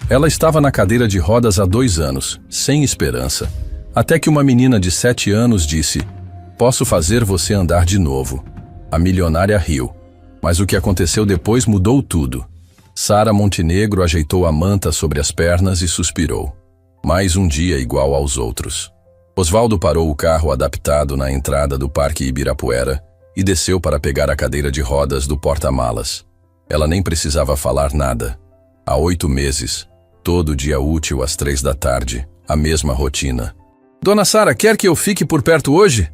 Ela estava na cadeira de rodas há 2 anos, sem esperança. Até que uma menina de 7 anos disse: "Posso fazer você andar de novo." A milionária riu. Mas o que aconteceu depois mudou tudo. Sara Montenegro ajeitou a manta sobre as pernas e suspirou. Mais um dia igual aos outros. Osvaldo parou o carro adaptado na entrada do Parque Ibirapuera e desceu para pegar a cadeira de rodas do porta-malas. Ela nem precisava falar nada. Há 8 meses, todo dia útil às 3 da tarde, a mesma rotina. "Dona Sara, quer que eu fique por perto hoje?"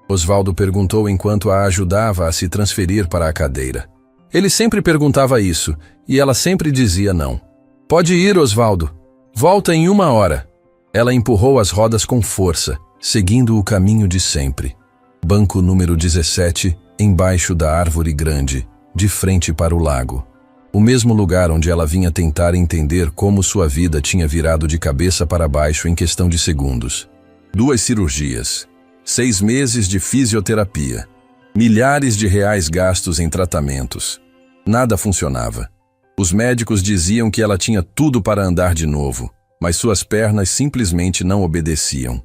Osvaldo perguntou enquanto a ajudava a se transferir para a cadeira. Ele sempre perguntava isso, e ela sempre dizia não. "Pode ir, Osvaldo. Volta em 1 hora." Ela empurrou as rodas com força, seguindo o caminho de sempre. Banco número 17, embaixo da árvore grande, de frente para o lago. O mesmo lugar onde ela vinha tentar entender como sua vida tinha virado de cabeça para baixo em questão de segundos. 2 cirurgias, 6 meses de fisioterapia, milhares de reais gastos em tratamentos. Nada funcionava. Os médicos diziam que ela tinha tudo para andar de novo, mas suas pernas simplesmente não obedeciam.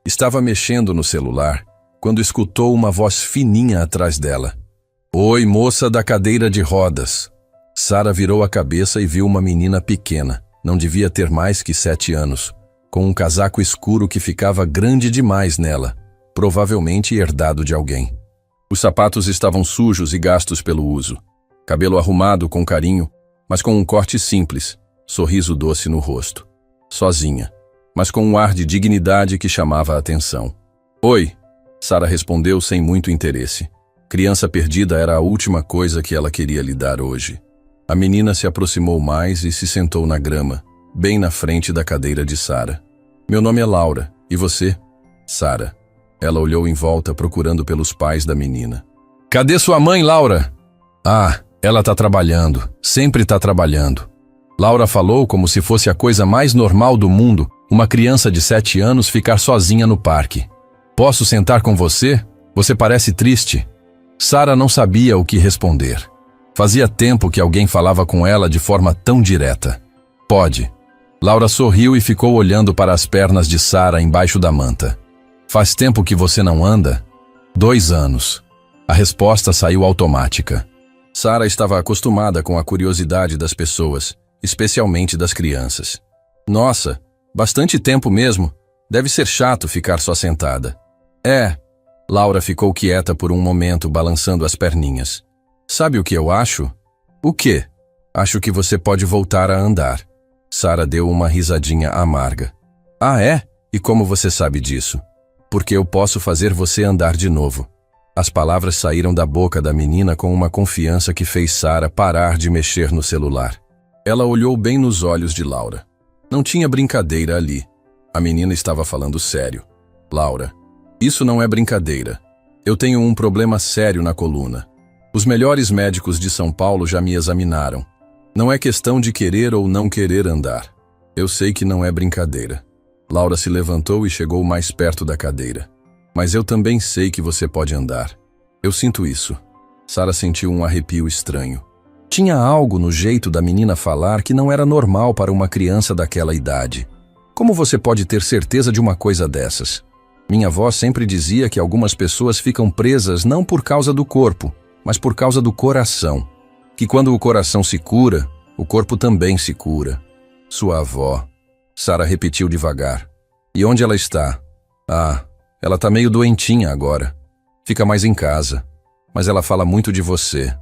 Estava mexendo no celular quando escutou uma voz fininha atrás dela. "Oi, moça da cadeira de rodas." Sara virou a cabeça e viu uma menina pequena, não devia ter mais que 7 anos, com um casaco escuro que ficava grande demais nela, provavelmente herdado de alguém. Os sapatos estavam sujos e gastos pelo uso. Cabelo arrumado com carinho, mas com um corte simples, sorriso doce no rosto. Sozinha, mas com um ar de dignidade que chamava a atenção. "Oi," Sara respondeu sem muito interesse. Criança perdida era a última coisa que ela queria lhe dar hoje. A menina se aproximou mais e se sentou na grama, bem na frente da cadeira de Sara. "Meu nome é Laura, e você?" "Sara." Ela olhou em volta procurando pelos pais da menina. "Cadê sua mãe, Laura?" "Ah, ela tá trabalhando, sempre tá trabalhando." Laura falou como se fosse a coisa mais normal do mundo, uma criança de 7 anos ficar sozinha no parque. "Posso sentar com você? Você parece triste." Sara não sabia o que responder. Fazia tempo que alguém falava com ela de forma tão direta. "Pode." Laura sorriu e ficou olhando para as pernas de Sara embaixo da manta. "Faz tempo que você não anda?" 2 anos. A resposta saiu automática. Sara estava acostumada com a curiosidade das pessoas, especialmente das crianças. "Nossa, bastante tempo mesmo. Deve ser chato ficar só sentada." "É." Laura ficou quieta por um momento, balançando as perninhas. "Sabe o que eu acho?" "O quê?" "Acho que você pode voltar a andar." Sara deu uma risadinha amarga. "Ah, é? E como você sabe disso?" "Porque eu posso fazer você andar de novo." As palavras saíram da boca da menina com uma confiança que fez Sara parar de mexer no celular. Ela olhou bem nos olhos de Laura. Não tinha brincadeira ali. A menina estava falando sério. "Laura, isso não é brincadeira. Eu tenho um problema sério na coluna. Os melhores médicos de São Paulo já me examinaram. Não é questão de querer ou não querer andar. Eu sei que não é brincadeira." Laura se levantou e chegou mais perto da cadeira. "Mas eu também sei que você pode andar. Eu sinto isso." Sara sentiu um arrepio estranho. Tinha algo no jeito da menina falar que não era normal para uma criança daquela idade. "Como você pode ter certeza de uma coisa dessas?" "Minha avó sempre dizia que algumas pessoas ficam presas não por causa do corpo, mas por causa do coração. Que quando o coração se cura, o corpo também se cura." "Sua avó." Sara repetiu devagar. "E onde ela está?" "Ah, ela tá meio doentinha agora. Fica mais em casa. Mas ela fala muito de você."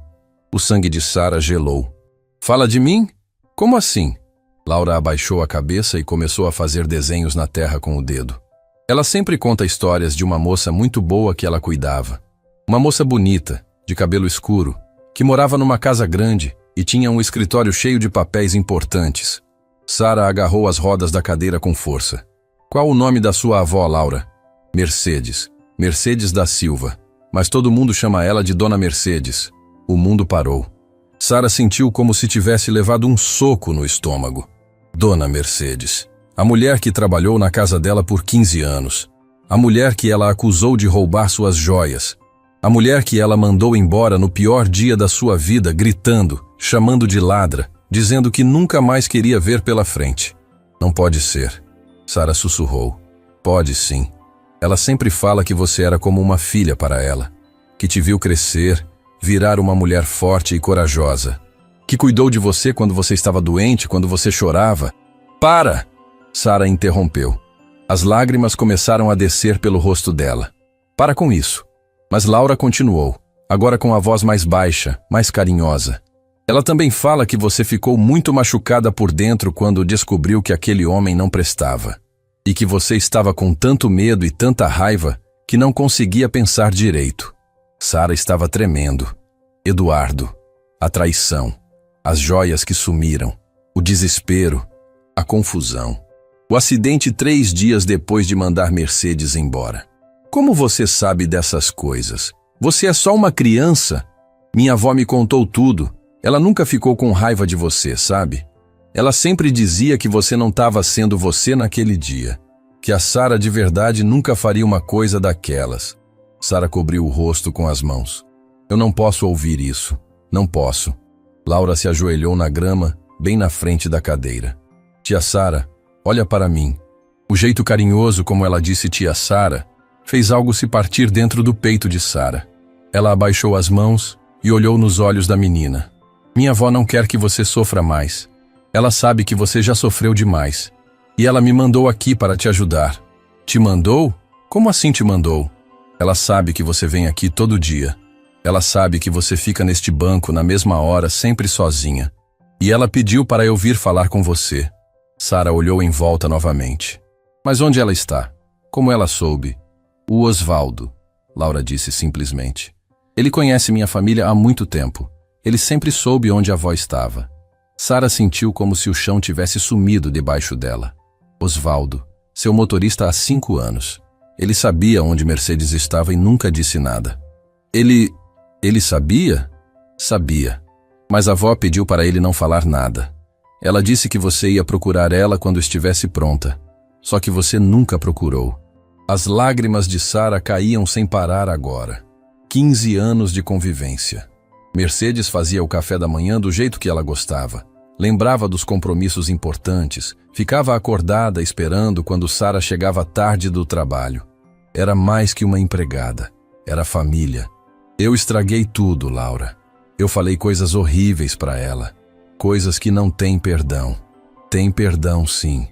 O sangue de Sara gelou. "Fala de mim? Como assim?" Laura abaixou a cabeça e começou a fazer desenhos na terra com o dedo. Ela sempre conta histórias de uma moça muito boa que ela cuidava. Uma moça bonita, de cabelo escuro, que morava numa casa grande e tinha um escritório cheio de papéis importantes. Sara agarrou as rodas da cadeira com força. "Qual o nome da sua avó, Laura?" "Mercedes. Mercedes da Silva. Mas todo mundo chama ela de Dona Mercedes." O mundo parou. Sara sentiu como se tivesse levado um soco no estômago. Dona Mercedes. A mulher que trabalhou na casa dela por 15 anos. A mulher que ela acusou de roubar suas joias. A mulher que ela mandou embora no pior dia da sua vida, gritando, chamando de ladra, dizendo que nunca mais queria ver pela frente. Não pode ser. Sara sussurrou. Pode sim. Ela sempre fala que você era como uma filha para ela, que te viu crescer, virar uma mulher forte e corajosa, que cuidou de você quando você estava doente, quando você chorava. Para! Sara interrompeu. As lágrimas começaram a descer pelo rosto dela. Para com isso. Mas Laura continuou, agora com a voz mais baixa, mais carinhosa. Ela também fala que você ficou muito machucada por dentro quando descobriu que aquele homem não prestava. E que você estava com tanto medo e tanta raiva que não conseguia pensar direito. Sara estava tremendo. Eduardo, a traição, as joias que sumiram, o desespero, a confusão. O acidente 3 dias depois de mandar Mercedes embora. Como você sabe dessas coisas? Você é só uma criança. Minha avó me contou tudo. Ela nunca ficou com raiva de você, sabe? Ela sempre dizia que você não estava sendo você naquele dia. Que a Sara de verdade nunca faria uma coisa daquelas. Sara cobriu o rosto com as mãos. Eu não posso ouvir isso. Não posso. Laura se ajoelhou na grama, bem na frente da cadeira. Tia Sara, olha para mim. O jeito carinhoso como ela disse tia Sara fez algo se partir dentro do peito de Sara. Ela abaixou as mãos e olhou nos olhos da menina. Minha avó não quer que você sofra mais. Ela sabe que você já sofreu demais. E ela me mandou aqui para te ajudar. Te mandou? Como assim te mandou? Ela sabe que você vem aqui todo dia. Ela sabe que você fica neste banco na mesma hora, sempre sozinha. E ela pediu para eu vir falar com você. Sara olhou em volta novamente. Mas onde ela está? Como ela soube? O Osvaldo, Laura disse simplesmente. Ele conhece minha família há muito tempo. Ele sempre soube onde a avó estava. Sara sentiu como se o chão tivesse sumido debaixo dela. Osvaldo, seu motorista há 5 anos. Ele sabia onde Mercedes estava e nunca disse nada. Ele sabia? Sabia. Mas a avó pediu para ele não falar nada. Ela disse que você ia procurar ela quando estivesse pronta. Só que você nunca procurou. As lágrimas de Sara caíam sem parar agora. 15 anos de convivência. Mercedes fazia o café da manhã do jeito que ela gostava. Lembrava dos compromissos importantes. Ficava acordada esperando quando Sara chegava tarde do trabalho. Era mais que uma empregada. Era família. Eu estraguei tudo, Laura. Eu falei coisas horríveis para ela. Coisas que não têm perdão. Tem perdão, sim.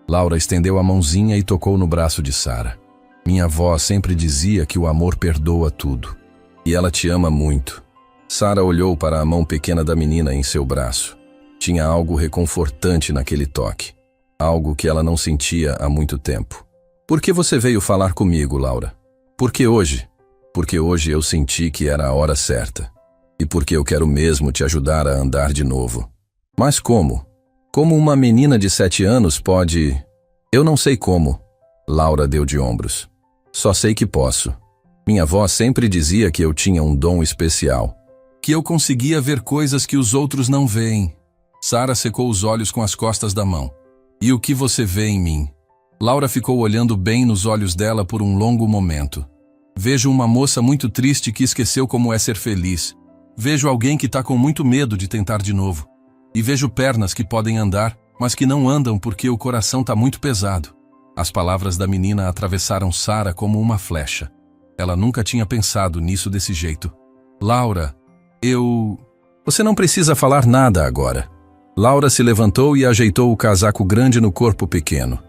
Laura estendeu a mãozinha e tocou no braço de Sara. Minha avó sempre dizia que o amor perdoa tudo. E ela te ama muito. Sara olhou para a mão pequena da menina em seu braço. Tinha algo reconfortante naquele toque. Algo que ela não sentia há muito tempo. Por que você veio falar comigo, Laura? Por que hoje? Porque hoje eu senti que era a hora certa. E porque eu quero mesmo te ajudar a andar de novo. Mas como? Como uma menina de 7 anos pode... Eu não sei como. Laura deu de ombros. Só sei que posso. Minha avó sempre dizia que eu tinha um dom especial. Que eu conseguia ver coisas que os outros não veem. Sara secou os olhos com as costas da mão. E o que você vê em mim? Laura ficou olhando bem nos olhos dela por um longo momento. Vejo uma moça muito triste que esqueceu como é ser feliz. Vejo alguém que está com muito medo de tentar de novo. E vejo pernas que podem andar, mas que não andam porque o coração está muito pesado. As palavras da menina atravessaram Sara como uma flecha. Ela nunca tinha pensado nisso desse jeito. Laura, Você não precisa falar nada agora. Laura se levantou e ajeitou o casaco grande no corpo pequeno.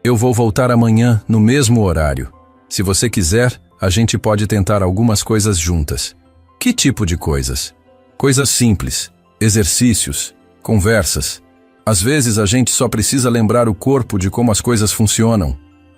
Eu vou voltar amanhã, no mesmo horário. Se você quiser, a gente pode tentar algumas coisas juntas. Que tipo de coisas? Coisas simples, exercícios, conversas. Às vezes a gente só precisa lembrar o corpo de como as coisas funcionam.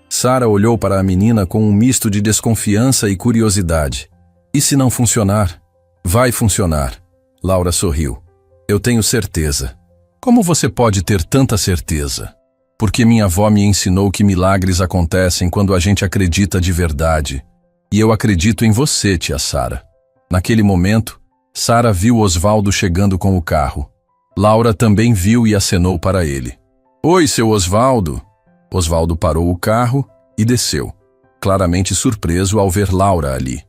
Sara olhou para a menina com um misto de desconfiança e curiosidade. E se não funcionar? Vai funcionar. Laura sorriu. Eu tenho certeza. Como você pode ter tanta certeza? Porque minha avó me ensinou que milagres acontecem quando a gente acredita de verdade. E eu acredito em você, tia Sara. Naquele momento, Sara viu Osvaldo chegando com o carro. Laura também viu e acenou para ele. Oi, seu Osvaldo. Osvaldo parou o carro e desceu, claramente surpreso ao ver Laura ali.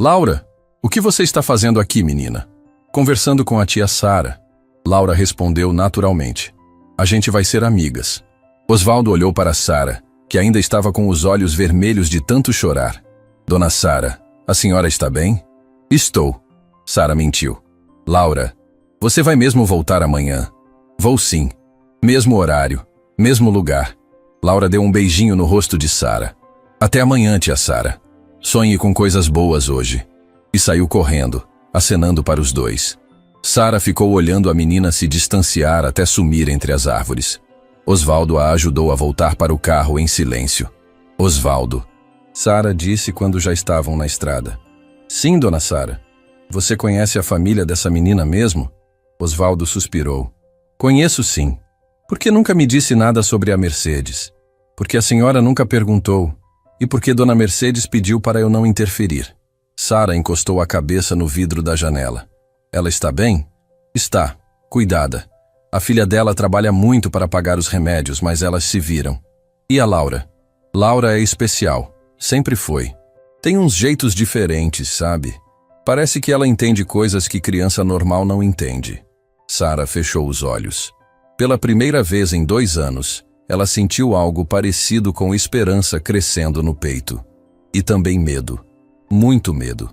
Laura, o que você está fazendo aqui, menina? Conversando com a tia Sara. Laura respondeu naturalmente. A gente vai ser amigas. Osvaldo olhou para Sara, que ainda estava com os olhos vermelhos de tanto chorar. Dona Sara, a senhora está bem? Estou. Sara mentiu. Laura, você vai mesmo voltar amanhã? Vou sim. Mesmo horário, mesmo lugar. Laura deu um beijinho no rosto de Sara. Até amanhã, tia Sara. Sonhe com coisas boas hoje. E saiu correndo, acenando para os dois. Sara ficou olhando a menina se distanciar até sumir entre as árvores. Osvaldo a ajudou a voltar para o carro em silêncio. Osvaldo. Sara disse quando já estavam na estrada. Sim, dona Sara. Você conhece a família dessa menina mesmo? Osvaldo suspirou. Conheço sim. Por que nunca me disse nada sobre a Mercedes? Porque a senhora nunca perguntou. E porque dona Mercedes pediu para eu não interferir. Sara encostou a cabeça no vidro da janela. Ela está bem? Está. Cuidada. A filha dela trabalha muito para pagar os remédios, mas elas se viram. E a Laura? Laura é especial. Sempre foi. Tem uns jeitos diferentes, sabe? Parece que ela entende coisas que criança normal não entende. Sara fechou os olhos. Pela primeira vez em 2 anos, ela sentiu algo parecido com esperança crescendo no peito. E também medo. Muito medo.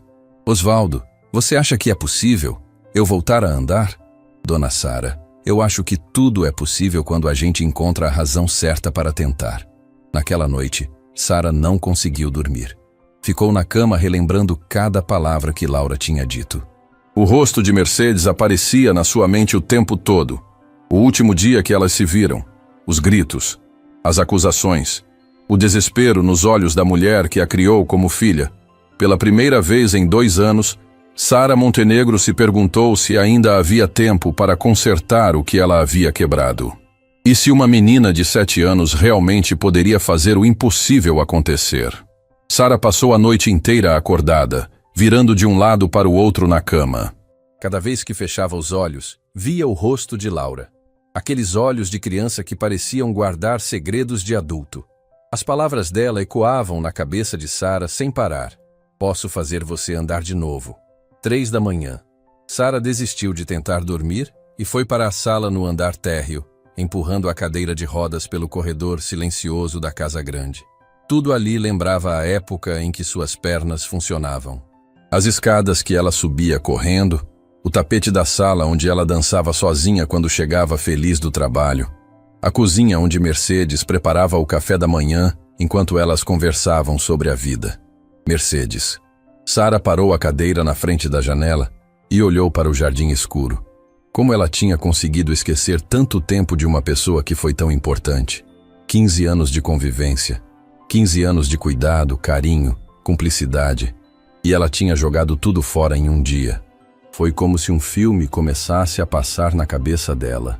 Osvaldo, você acha que é possível eu voltar a andar? Dona Sara, eu acho que tudo é possível quando a gente encontra a razão certa para tentar. Naquela noite, Sara não conseguiu dormir. Ficou na cama relembrando cada palavra que Laura tinha dito. O rosto de Mercedes aparecia na sua mente o tempo todo. O último dia que elas se viram, os gritos, as acusações, o desespero nos olhos da mulher que a criou como filha. Pela primeira vez em 2 anos, Sara Montenegro se perguntou se ainda havia tempo para consertar o que ela havia quebrado. E se uma menina de 7 anos realmente poderia fazer o impossível acontecer? Sara passou a noite inteira acordada, virando de um lado para o outro na cama. Cada vez que fechava os olhos, via o rosto de Laura. Aqueles olhos de criança que pareciam guardar segredos de adulto. As palavras dela ecoavam na cabeça de Sara sem parar. Posso fazer você andar de novo. 3 da manhã. Sara desistiu de tentar dormir e foi para a sala no andar térreo, empurrando a cadeira de rodas pelo corredor silencioso da casa grande. Tudo ali lembrava a época em que suas pernas funcionavam. As escadas que ela subia correndo, o tapete da sala onde ela dançava sozinha quando chegava feliz do trabalho, a cozinha onde Mercedes preparava o café da manhã enquanto elas conversavam sobre a vida. Mercedes. Sara parou a cadeira na frente da janela e olhou para o jardim escuro. Como ela tinha conseguido esquecer tanto tempo de uma pessoa que foi tão importante? 15 anos de convivência, 15 anos de cuidado, carinho, cumplicidade. E ela tinha jogado tudo fora em um dia. Foi como se um filme começasse a passar na cabeça dela.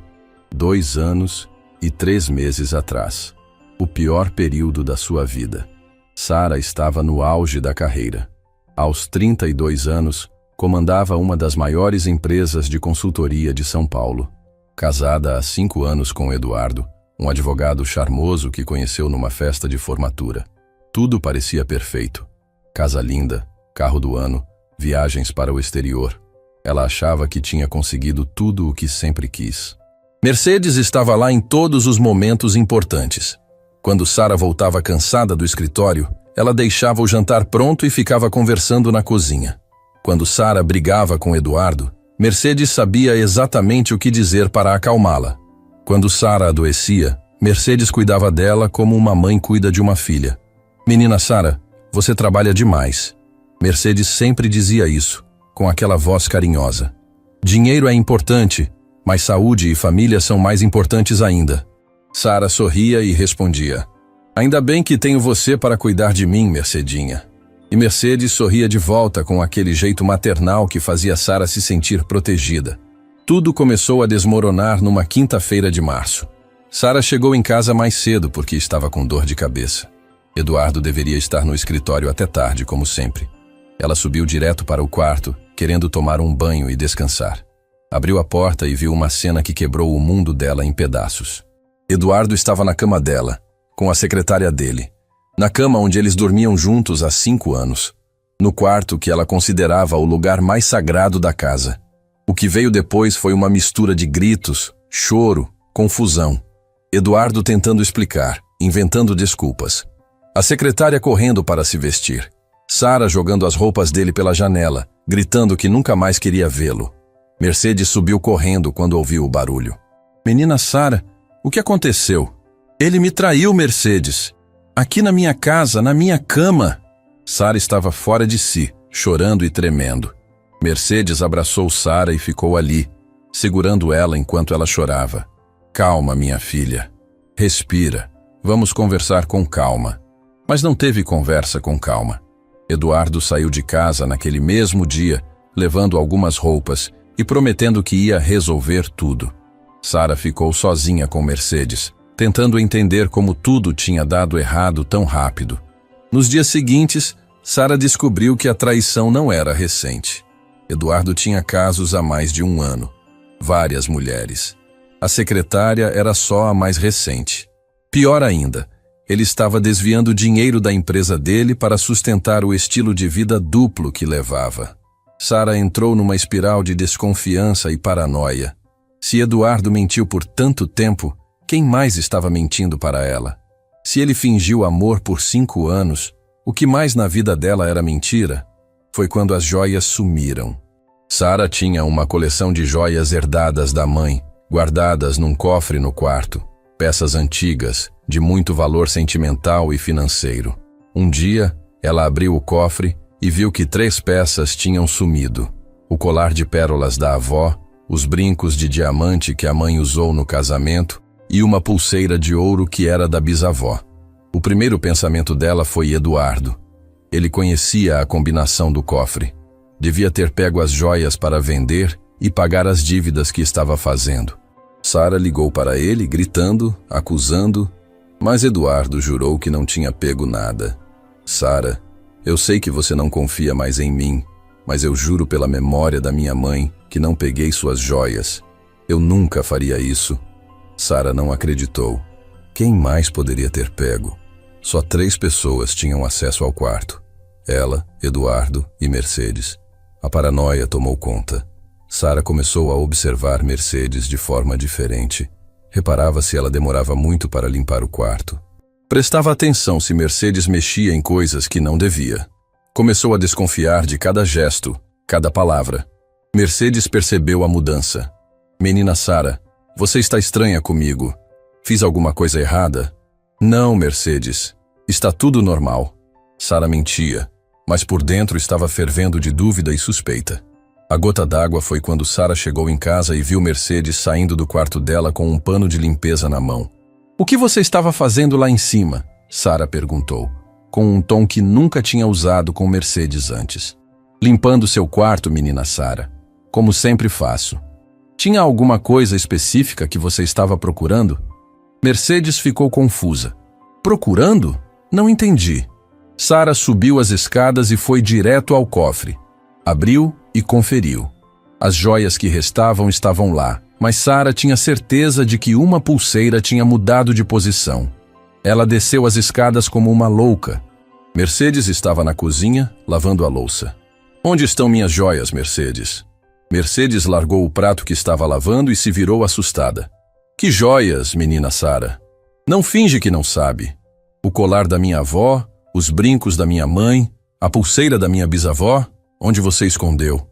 2 anos e 3 meses atrás. O pior período da sua vida. Sara estava no auge da carreira. Aos 32 anos, comandava uma das maiores empresas de consultoria de São Paulo. Casada há 5 anos com Eduardo, um advogado charmoso que conheceu numa festa de formatura. Tudo parecia perfeito. Casa linda, carro do ano, viagens para o exterior. Ela achava que tinha conseguido tudo o que sempre quis. Mercedes estava lá em todos os momentos importantes. Quando Sara voltava cansada do escritório, ela deixava o jantar pronto e ficava conversando na cozinha. Quando Sara brigava com Eduardo, Mercedes sabia exatamente o que dizer para acalmá-la. Quando Sara adoecia, Mercedes cuidava dela como uma mãe cuida de uma filha. Menina Sara, você trabalha demais. Mercedes sempre dizia isso, com aquela voz carinhosa. Dinheiro é importante, mas saúde e família são mais importantes ainda. Sara sorria e respondia. Ainda bem que tenho você para cuidar de mim, Mercedinha. E Mercedes sorria de volta com aquele jeito maternal que fazia Sara se sentir protegida. Tudo começou a desmoronar numa quinta-feira de março. Sara chegou em casa mais cedo porque estava com dor de cabeça. Eduardo deveria estar no escritório até tarde, como sempre. Ela subiu direto para o quarto, querendo tomar um banho e descansar. Abriu a porta e viu uma cena que quebrou o mundo dela em pedaços. Eduardo estava na cama dela, com a secretária dele. Na cama onde eles dormiam juntos há 5 anos. No quarto que ela considerava o lugar mais sagrado da casa. O O que veio depois foi uma mistura de gritos, choro, confusão. Eduardo tentando explicar, inventando desculpas. A secretária correndo para se vestir. Sara jogando as roupas dele pela janela, gritando que nunca mais queria vê-lo. Mercedes subiu correndo quando ouviu o barulho. Menina Sara, o que aconteceu? Ele me traiu, Mercedes. Aqui na minha casa, na minha cama. Sara estava fora de si, chorando e tremendo. Mercedes abraçou Sara e ficou ali, segurando ela enquanto ela chorava. Calma, minha filha. Respira. Vamos conversar com calma. Mas não teve conversa com calma. Eduardo saiu de casa naquele mesmo dia, levando algumas roupas e prometendo que ia resolver tudo. Sara ficou sozinha com Mercedes, tentando entender como tudo tinha dado errado tão rápido. Nos dias seguintes, Sara descobriu que a traição não era recente. Eduardo tinha casos há mais de 1 ano. Várias mulheres. A secretária era só a mais recente. Pior ainda, ele estava desviando dinheiro da empresa dele para sustentar o estilo de vida duplo que levava. Sara entrou numa espiral de desconfiança e paranoia. Se Eduardo mentiu por tanto tempo, quem mais estava mentindo para ela? Se ele fingiu amor por 5 anos, o que mais na vida dela era mentira? Foi quando as joias sumiram. Sara tinha uma coleção de joias herdadas da mãe, guardadas num cofre no quarto. Peças antigas, de muito valor sentimental e financeiro. Um dia, ela abriu o cofre e viu que 3 peças tinham sumido. O colar de pérolas da avó, os brincos de diamante que a mãe usou no casamento e uma pulseira de ouro que era da bisavó. O primeiro pensamento dela foi Eduardo. Ele conhecia a combinação do cofre. Devia ter pego as joias para vender e pagar as dívidas que estava fazendo. Sara ligou para ele, gritando, acusando, mas Eduardo jurou que não tinha pego nada. Sara, eu sei que você não confia mais em mim, mas eu juro pela memória da minha mãe que não peguei suas joias. Eu nunca faria isso. Sara não acreditou. Quem mais poderia ter pego? Só 3 pessoas tinham acesso ao quarto. Ela, Eduardo e Mercedes. A paranoia tomou conta. Sara começou a observar Mercedes de forma diferente. Reparava se ela demorava muito para limpar o quarto. Prestava atenção se Mercedes mexia em coisas que não devia. Começou a desconfiar de cada gesto, cada palavra. Mercedes percebeu a mudança. Menina Sara, você está estranha comigo. Fiz alguma coisa errada? Não, Mercedes. Está tudo normal. Sara mentia, mas por dentro estava fervendo de dúvida e suspeita. A gota d'água foi quando Sara chegou em casa e viu Mercedes saindo do quarto dela com um pano de limpeza na mão. O que você estava fazendo lá em cima? Sara perguntou, com um tom que nunca tinha usado com Mercedes antes. Limpando seu quarto, menina Sara. Como sempre faço. Tinha alguma coisa específica que você estava procurando? Mercedes ficou confusa. Procurando? Não entendi. Sara subiu as escadas e foi direto ao cofre. Abriu e conferiu. As joias que restavam estavam lá, mas Sara tinha certeza de que uma pulseira tinha mudado de posição. Ela desceu as escadas como uma louca. Mercedes estava na cozinha, lavando a louça. Onde estão minhas joias, Mercedes? Mercedes largou o prato que estava lavando e se virou assustada. Que joias, menina Sara? Não finge que não sabe. O colar da minha avó, os brincos da minha mãe, a pulseira da minha bisavó, onde você escondeu?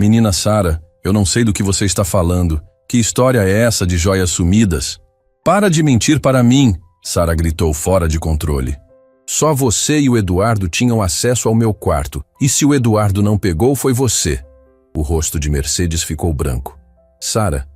Menina Sara, eu não sei do que você está falando. Que história é essa de joias sumidas? Para de mentir para mim, Sara gritou fora de controle. Só você e o Eduardo tinham acesso ao meu quarto, e se o Eduardo não pegou, foi você. O rosto de Mercedes ficou branco. Sara,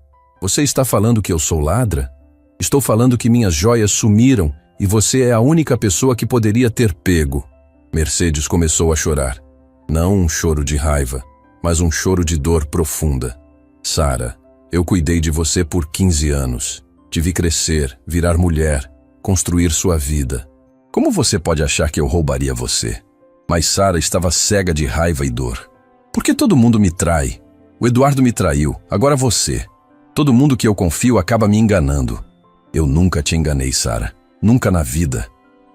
você está falando que eu sou ladra? Estou falando que minhas joias sumiram e você é a única pessoa que poderia ter pego. Mercedes começou a chorar. Não um choro de raiva, mas um choro de dor profunda. Sara, eu cuidei de você por 15 anos. Te vi crescer, virar mulher, construir sua vida. Como você pode achar que eu roubaria você? Mas Sara estava cega de raiva e dor. Por que todo mundo me trai? O Eduardo me traiu, agora você. Todo mundo que eu confio acaba me enganando. Eu nunca te enganei, Sara. Nunca na vida.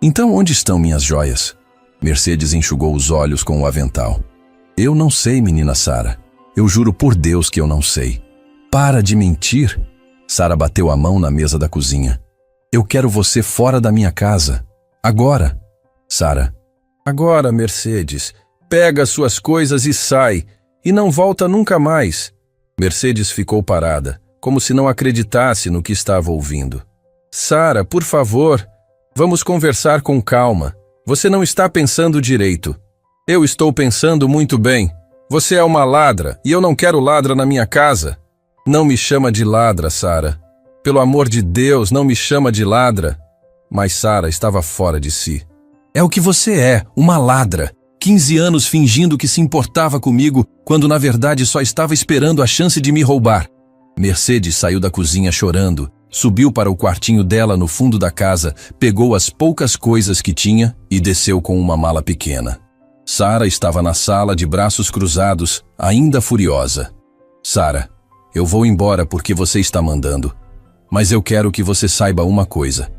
Então onde estão minhas joias? Mercedes enxugou os olhos com o avental. Eu não sei, menina Sara. Eu juro por Deus que eu não sei. Para de mentir. Sara bateu a mão na mesa da cozinha. Eu quero você fora da minha casa. Agora. Sara. Agora, Mercedes. Pega suas coisas e sai. E não volta nunca mais. Mercedes ficou parada, como se não acreditasse no que estava ouvindo. Sara, por favor, vamos conversar com calma. Você não está pensando direito. Eu estou pensando muito bem. Você é uma ladra e eu não quero ladra na minha casa. Não me chama de ladra, Sara. Pelo amor de Deus, não me chama de ladra. Mas Sara estava fora de si. É o que você é, uma ladra. 15 anos fingindo que se importava comigo, quando na verdade só estava esperando a chance de me roubar. Mercedes saiu da cozinha chorando, subiu para o quartinho dela no fundo da casa, pegou as poucas coisas que tinha e desceu com uma mala pequena. Sara estava na sala de braços cruzados, ainda furiosa. Sara, eu vou embora porque você está mandando. Mas eu quero que você saiba uma coisa.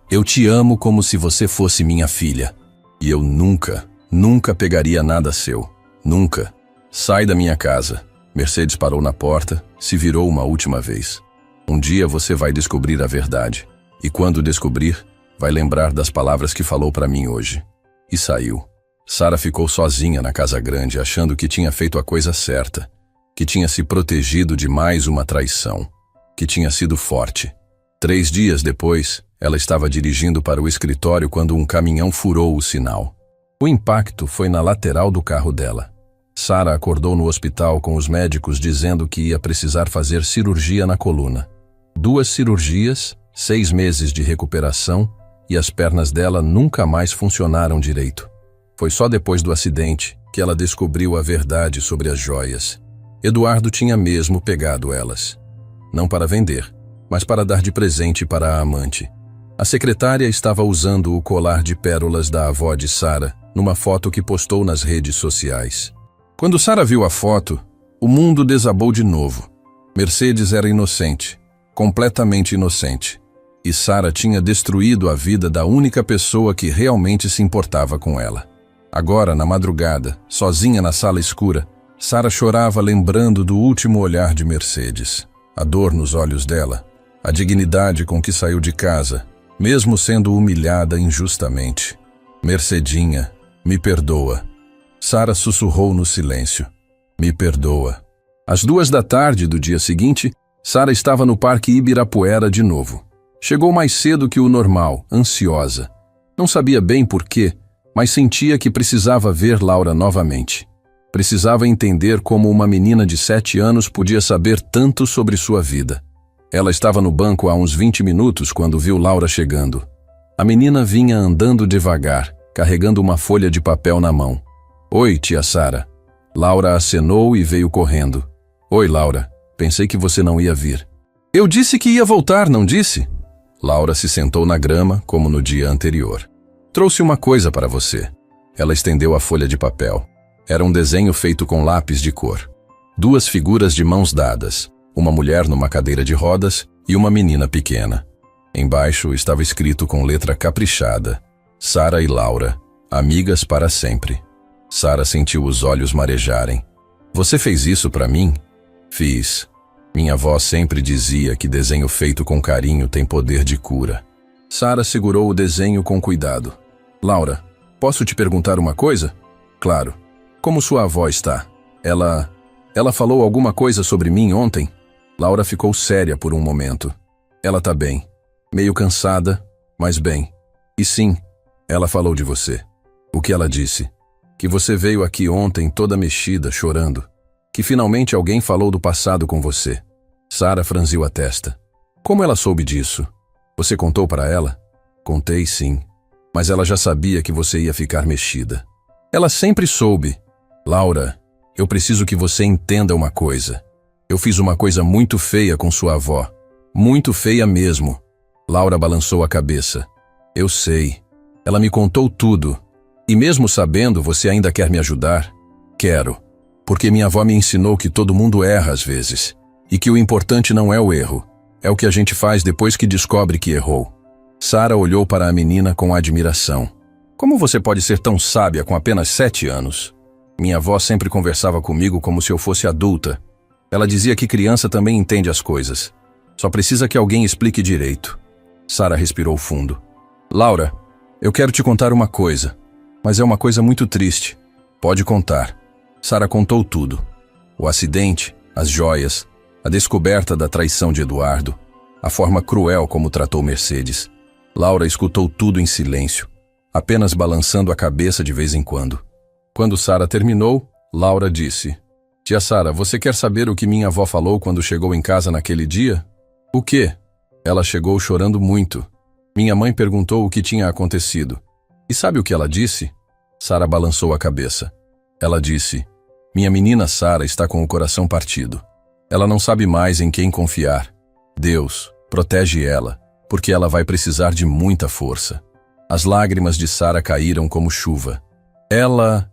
Eu te amo como se você fosse minha filha. E eu nunca pegaria nada seu. Nunca. Sai da minha casa. Mercedes parou na porta, se virou uma última vez. Um dia você vai descobrir a verdade. E quando descobrir, vai lembrar das palavras que falou para mim hoje. E saiu. Sara ficou sozinha na casa grande, achando que tinha feito a coisa certa, que tinha se protegido de mais uma traição, que tinha sido forte. 3 dias depois, ela estava dirigindo para o escritório quando um caminhão furou o sinal. O impacto foi na lateral do carro dela. Sara acordou no hospital com os médicos dizendo que ia precisar fazer cirurgia na coluna. 2 cirurgias, 6 meses de recuperação e as pernas dela nunca mais funcionaram direito. Foi só depois do acidente que ela descobriu a verdade sobre as joias. Eduardo tinha mesmo pegado elas. Não para vender, mas para dar de presente para a amante. A secretária estava usando o colar de pérolas da avó de Sara numa foto que postou nas redes sociais. Quando Sara viu a foto, o mundo desabou de novo. Mercedes era inocente, completamente inocente. E Sara tinha destruído a vida da única pessoa que realmente se importava com ela. Agora, na madrugada, sozinha na sala escura, Sara chorava lembrando do último olhar de Mercedes. A dor nos olhos dela, a dignidade com que saiu de casa, mesmo sendo humilhada injustamente. Mercedinha, me perdoa. Sara sussurrou no silêncio. Me perdoa. Às 2 da tarde do dia seguinte, Sara estava no Parque Ibirapuera de novo. Chegou mais cedo que o normal, ansiosa. Não sabia bem por quê, mas sentia que precisava ver Laura novamente. Precisava entender como uma menina de 7 anos podia saber tanto sobre sua vida. Ela estava no banco há uns 20 minutos quando viu Laura chegando. A menina vinha andando devagar, carregando uma folha de papel na mão. Oi, tia Sara. Laura acenou e veio correndo. Oi, Laura. Pensei que você não ia vir. Eu disse que ia voltar, não disse? Laura se sentou na grama, como no dia anterior. Trouxe uma coisa para você. Ela estendeu a folha de papel. Era um desenho feito com lápis de cor. 2 figuras de mãos dadas, uma mulher numa cadeira de rodas e uma menina pequena. Embaixo estava escrito com letra caprichada: Sara e Laura, amigas para sempre. Sara sentiu os olhos marejarem. Você fez isso para mim? Fiz. Minha avó sempre dizia que desenho feito com carinho tem poder de cura. Sara segurou o desenho com cuidado. Laura, posso te perguntar uma coisa? Claro. Como sua avó está? Ela falou alguma coisa sobre mim ontem? Laura ficou séria por um momento. Ela tá bem. Meio cansada, mas bem. E sim, ela falou de você. O que ela disse? Que você veio aqui ontem toda mexida, chorando. Que finalmente alguém falou do passado com você. Sara franziu a testa. Como ela soube disso? Você contou para ela? Contei, sim. Mas ela já sabia que você ia ficar mexida. Ela sempre soube. Laura, eu preciso que você entenda uma coisa. Eu fiz uma coisa muito feia com sua avó. Muito feia mesmo. Laura balançou a cabeça. Eu sei. Ela me contou tudo. E mesmo sabendo, você ainda quer me ajudar? Quero. Porque minha avó me ensinou que todo mundo erra às vezes. E que o importante não é o erro. É o que a gente faz depois que descobre que errou. Sara olhou para a menina com admiração. Como você pode ser tão sábia com apenas 7 anos? Minha avó sempre conversava comigo como se eu fosse adulta. Ela dizia que criança também entende as coisas. Só precisa que alguém explique direito. Sara respirou fundo. Laura, eu quero te contar uma coisa, mas é uma coisa muito triste. Pode contar. Sara contou tudo. O acidente, as joias, a descoberta da traição de Eduardo, a forma cruel como tratou Mercedes. Laura escutou tudo em silêncio, apenas balançando a cabeça de vez em quando. Quando Sara terminou, Laura disse: Tia Sara, você quer saber o que minha avó falou quando chegou em casa naquele dia? O quê? Ela chegou chorando muito. Minha mãe perguntou o que tinha acontecido. E sabe o que ela disse? Sara balançou a cabeça. Ela disse: Minha menina Sara está com o coração partido. Ela não sabe mais em quem confiar. Deus, protege ela, porque ela vai precisar de muita força. As lágrimas de Sara caíram como chuva. Ela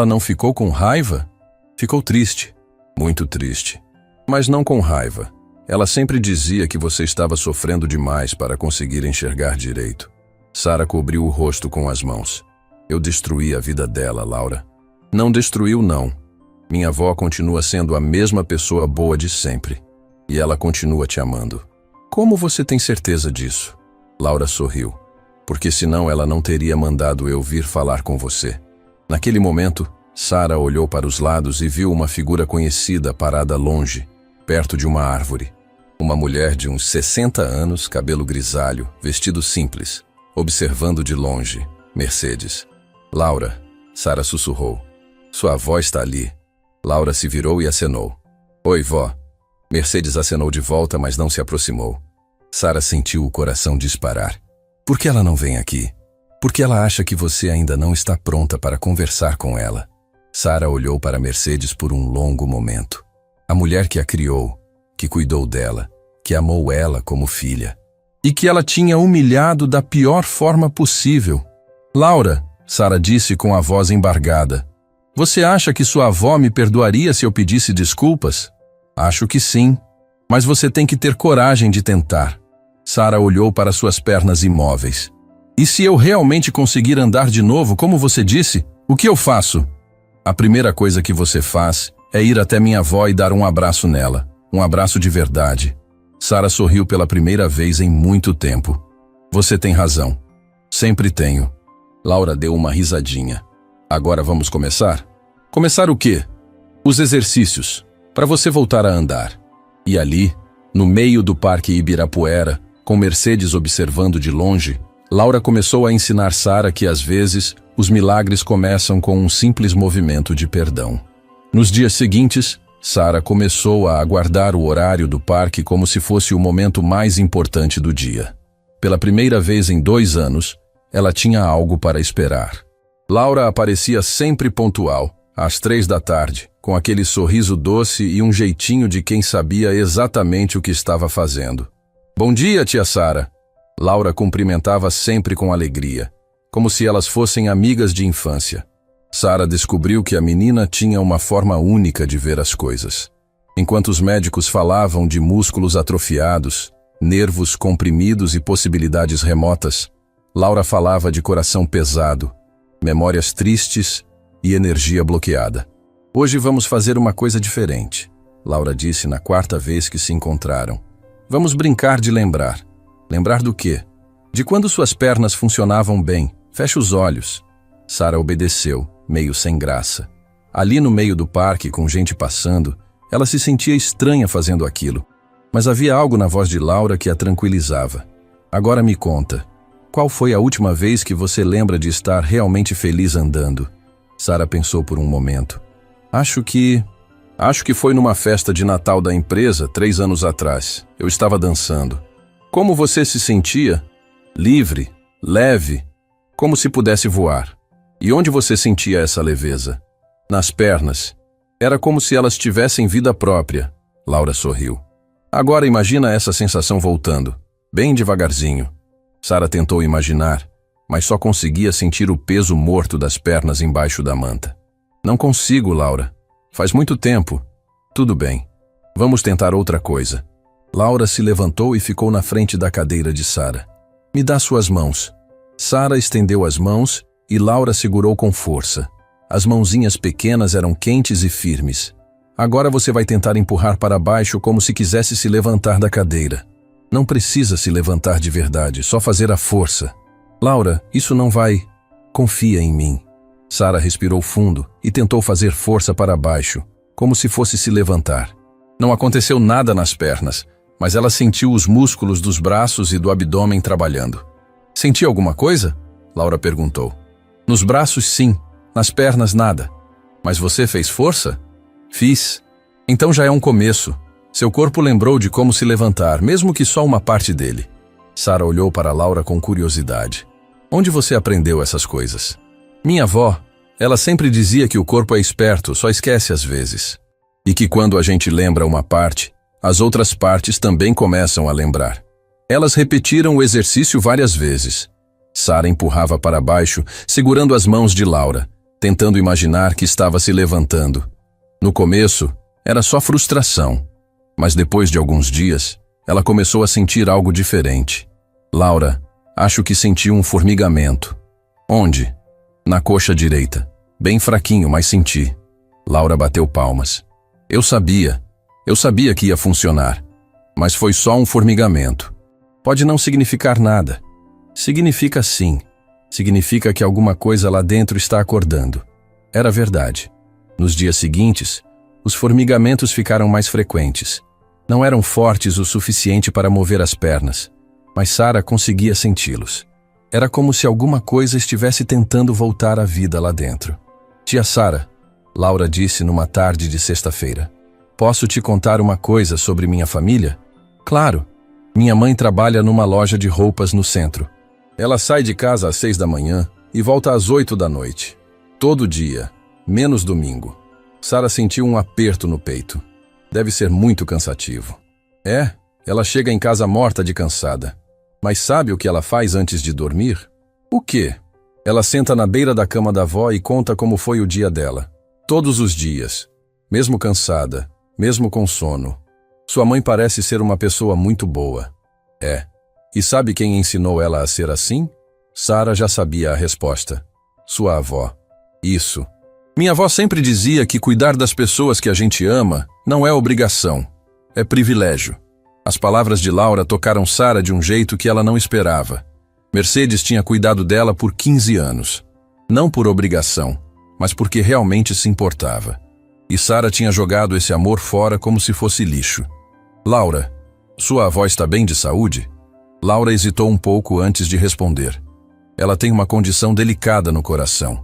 não ficou com raiva? Ficou triste, muito triste. Mas não com raiva. Ela sempre dizia que você estava sofrendo demais para conseguir enxergar direito. Sara cobriu o rosto com as mãos. Eu destruí a vida dela, Laura. Não destruiu, não. Minha avó continua sendo a mesma pessoa boa de sempre. E ela continua te amando. Como você tem certeza disso? Laura sorriu. Porque senão ela não teria mandado eu vir falar com você. Naquele momento, Sara olhou para os lados e viu uma figura conhecida parada longe, perto de uma árvore. Uma mulher de uns 60 anos, cabelo grisalho, vestido simples, observando de longe, Mercedes. Laura, Sara sussurrou. Sua avó está ali. Laura se virou e acenou. Oi, vó. Mercedes acenou de volta, mas não se aproximou. Sara sentiu o coração disparar. Por que ela não vem aqui? Porque ela acha que você ainda não está pronta para conversar com ela. Sara olhou para Mercedes por um longo momento. A mulher que a criou, que cuidou dela, que amou ela como filha. E que ela tinha humilhado da pior forma possível. Laura, Sara disse com a voz embargada. Você acha que sua avó me perdoaria se eu pedisse desculpas? Acho que sim. Mas você tem que ter coragem de tentar. Sara olhou para suas pernas imóveis. E se eu realmente conseguir andar de novo, como você disse, o que eu faço? A primeira coisa que você faz é ir até minha avó e dar um abraço nela. Um abraço de verdade. Sara sorriu pela primeira vez em muito tempo. Você tem razão. Sempre tenho. Laura deu uma risadinha. Agora vamos começar? Começar o quê? Os exercícios, para você voltar a andar. E ali, no meio do Parque Ibirapuera, com Mercedes observando de longe, Laura começou a ensinar Sara que, às vezes, os milagres começam com um simples movimento de perdão. Nos dias seguintes, Sara começou a aguardar o horário do parque como se fosse o momento mais importante do dia. Pela primeira vez em 2 anos, ela tinha algo para esperar. Laura aparecia sempre pontual, às 3 da tarde, com aquele sorriso doce e um jeitinho de quem sabia exatamente o que estava fazendo. Bom dia, tia Sara. Laura cumprimentava sempre com alegria, como se elas fossem amigas de infância. Sara descobriu que a menina tinha uma forma única de ver as coisas. Enquanto os médicos falavam de músculos atrofiados, nervos comprimidos e possibilidades remotas, Laura falava de coração pesado, memórias tristes e energia bloqueada. Hoje vamos fazer uma coisa diferente, Laura disse na 4ª vez que se encontraram. Vamos brincar de lembrar. Lembrar do quê? De quando suas pernas funcionavam bem. Feche os olhos. Sara obedeceu, meio sem graça. Ali no meio do parque, com gente passando, ela se sentia estranha fazendo aquilo. Mas havia algo na voz de Laura que a tranquilizava. Agora me conta, qual foi a última vez que você lembra de estar realmente feliz andando? Sara pensou por um momento. Acho que foi numa festa de Natal da empresa, 3 anos atrás. Eu estava dançando. Como você se sentia? Livre, leve, como se pudesse voar. E onde você sentia essa leveza? Nas pernas. Era como se elas tivessem vida própria. Laura sorriu. Agora imagina essa sensação voltando, bem devagarzinho. Sara tentou imaginar, mas só conseguia sentir o peso morto das pernas embaixo da manta. Não consigo, Laura. Faz muito tempo. Tudo bem. Vamos tentar outra coisa. Laura se levantou e ficou na frente da cadeira de Sara. Me dá suas mãos. Sara estendeu as mãos e Laura segurou com força. As mãozinhas pequenas eram quentes e firmes. Agora você vai tentar empurrar para baixo como se quisesse se levantar da cadeira. Não precisa se levantar de verdade, só fazer a força. Laura, isso não vai... Confia em mim. Sara respirou fundo e tentou fazer força para baixo, como se fosse se levantar. Não aconteceu nada nas pernas, mas ela sentiu os músculos dos braços e do abdômen trabalhando. Sentiu alguma coisa? Laura perguntou. Nos braços, sim. Nas pernas, nada. Mas você fez força? Fiz. Então já é um começo. Seu corpo lembrou de como se levantar, mesmo que só uma parte dele. Sara olhou para Laura com curiosidade. Onde você aprendeu essas coisas? Minha avó. Ela sempre dizia que o corpo é esperto, só esquece às vezes. E que quando a gente lembra uma parte, as outras partes também começam a lembrar. Elas repetiram o exercício várias vezes. Sara empurrava para baixo, segurando as mãos de Laura, tentando imaginar que estava se levantando. No começo, era só frustração. Mas depois de alguns dias, ela começou a sentir algo diferente. Laura, acho que senti um formigamento. Onde? Na coxa direita. Bem fraquinho, mas senti. Laura bateu palmas. Eu sabia que ia funcionar. Mas foi só um formigamento. Pode não significar nada. Significa sim. Significa que alguma coisa lá dentro está acordando. Era verdade. Nos dias seguintes, os formigamentos ficaram mais frequentes. Não eram fortes o suficiente para mover as pernas, mas Sara conseguia senti-los. Era como se alguma coisa estivesse tentando voltar à vida lá dentro. Tia Sara, Laura disse numa tarde de sexta-feira. Posso te contar uma coisa sobre minha família? Claro. Minha mãe trabalha numa loja de roupas no centro. Ela sai de casa às 6 da manhã e volta às 8 da noite. Todo dia, menos domingo. Sara sentiu um aperto no peito. Deve ser muito cansativo. Ela chega em casa morta de cansada. Mas sabe o que ela faz antes de dormir? O quê? Ela senta na beira da cama da avó e conta como foi o dia dela. Todos os dias. Mesmo cansada, mesmo com sono. Sua mãe parece ser uma pessoa muito boa. E sabe quem ensinou ela a ser assim? Sara já sabia a resposta. Sua avó. Isso. Minha avó sempre dizia que cuidar das pessoas que a gente ama não é obrigação, é privilégio. As palavras de Laura tocaram Sara de um jeito que ela não esperava. Mercedes tinha cuidado dela por 15 anos. Não por obrigação, mas porque realmente se importava. E Sara tinha jogado esse amor fora como se fosse lixo. Laura, sua avó está bem de saúde? Laura hesitou um pouco antes de responder. Ela tem uma condição delicada no coração.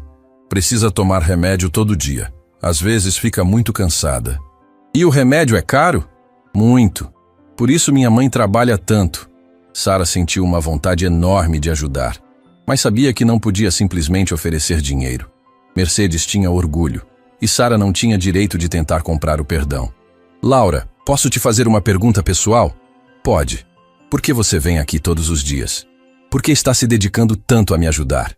Precisa tomar remédio todo dia. Às vezes fica muito cansada. E o remédio é caro? Muito. Por isso minha mãe trabalha tanto. Sara sentiu uma vontade enorme de ajudar, mas sabia que não podia simplesmente oferecer dinheiro. Mercedes tinha orgulho, e Sara não tinha direito de tentar comprar o perdão. Laura, posso te fazer uma pergunta pessoal? Pode. Por que você vem aqui todos os dias? Por que está se dedicando tanto a me ajudar?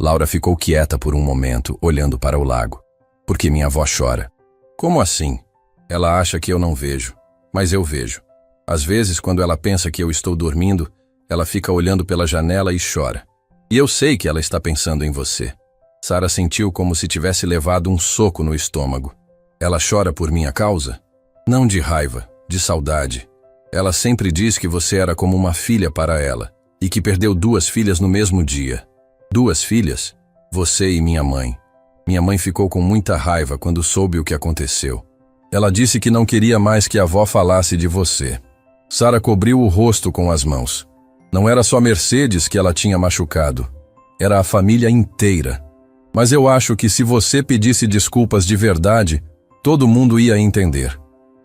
Laura ficou quieta por um momento, olhando para o lago. Porque minha avó chora. Como assim? Ela acha que eu não vejo, mas eu vejo. Às vezes, quando ela pensa que eu estou dormindo, ela fica olhando pela janela e chora. E eu sei que ela está pensando em você. Sara sentiu como se tivesse levado um soco no estômago. Ela chora por minha causa? Não de raiva, de saudade. Ela sempre diz que você era como uma filha para ela, e que perdeu 2 filhas no mesmo dia. 2 filhas? Você e minha mãe. Minha mãe ficou com muita raiva quando soube o que aconteceu. Ela disse que não queria mais que a avó falasse de você. Sara cobriu o rosto com as mãos. Não era só Mercedes que ela tinha machucado. Era a família inteira. Mas eu acho que se você pedisse desculpas de verdade, todo mundo ia entender.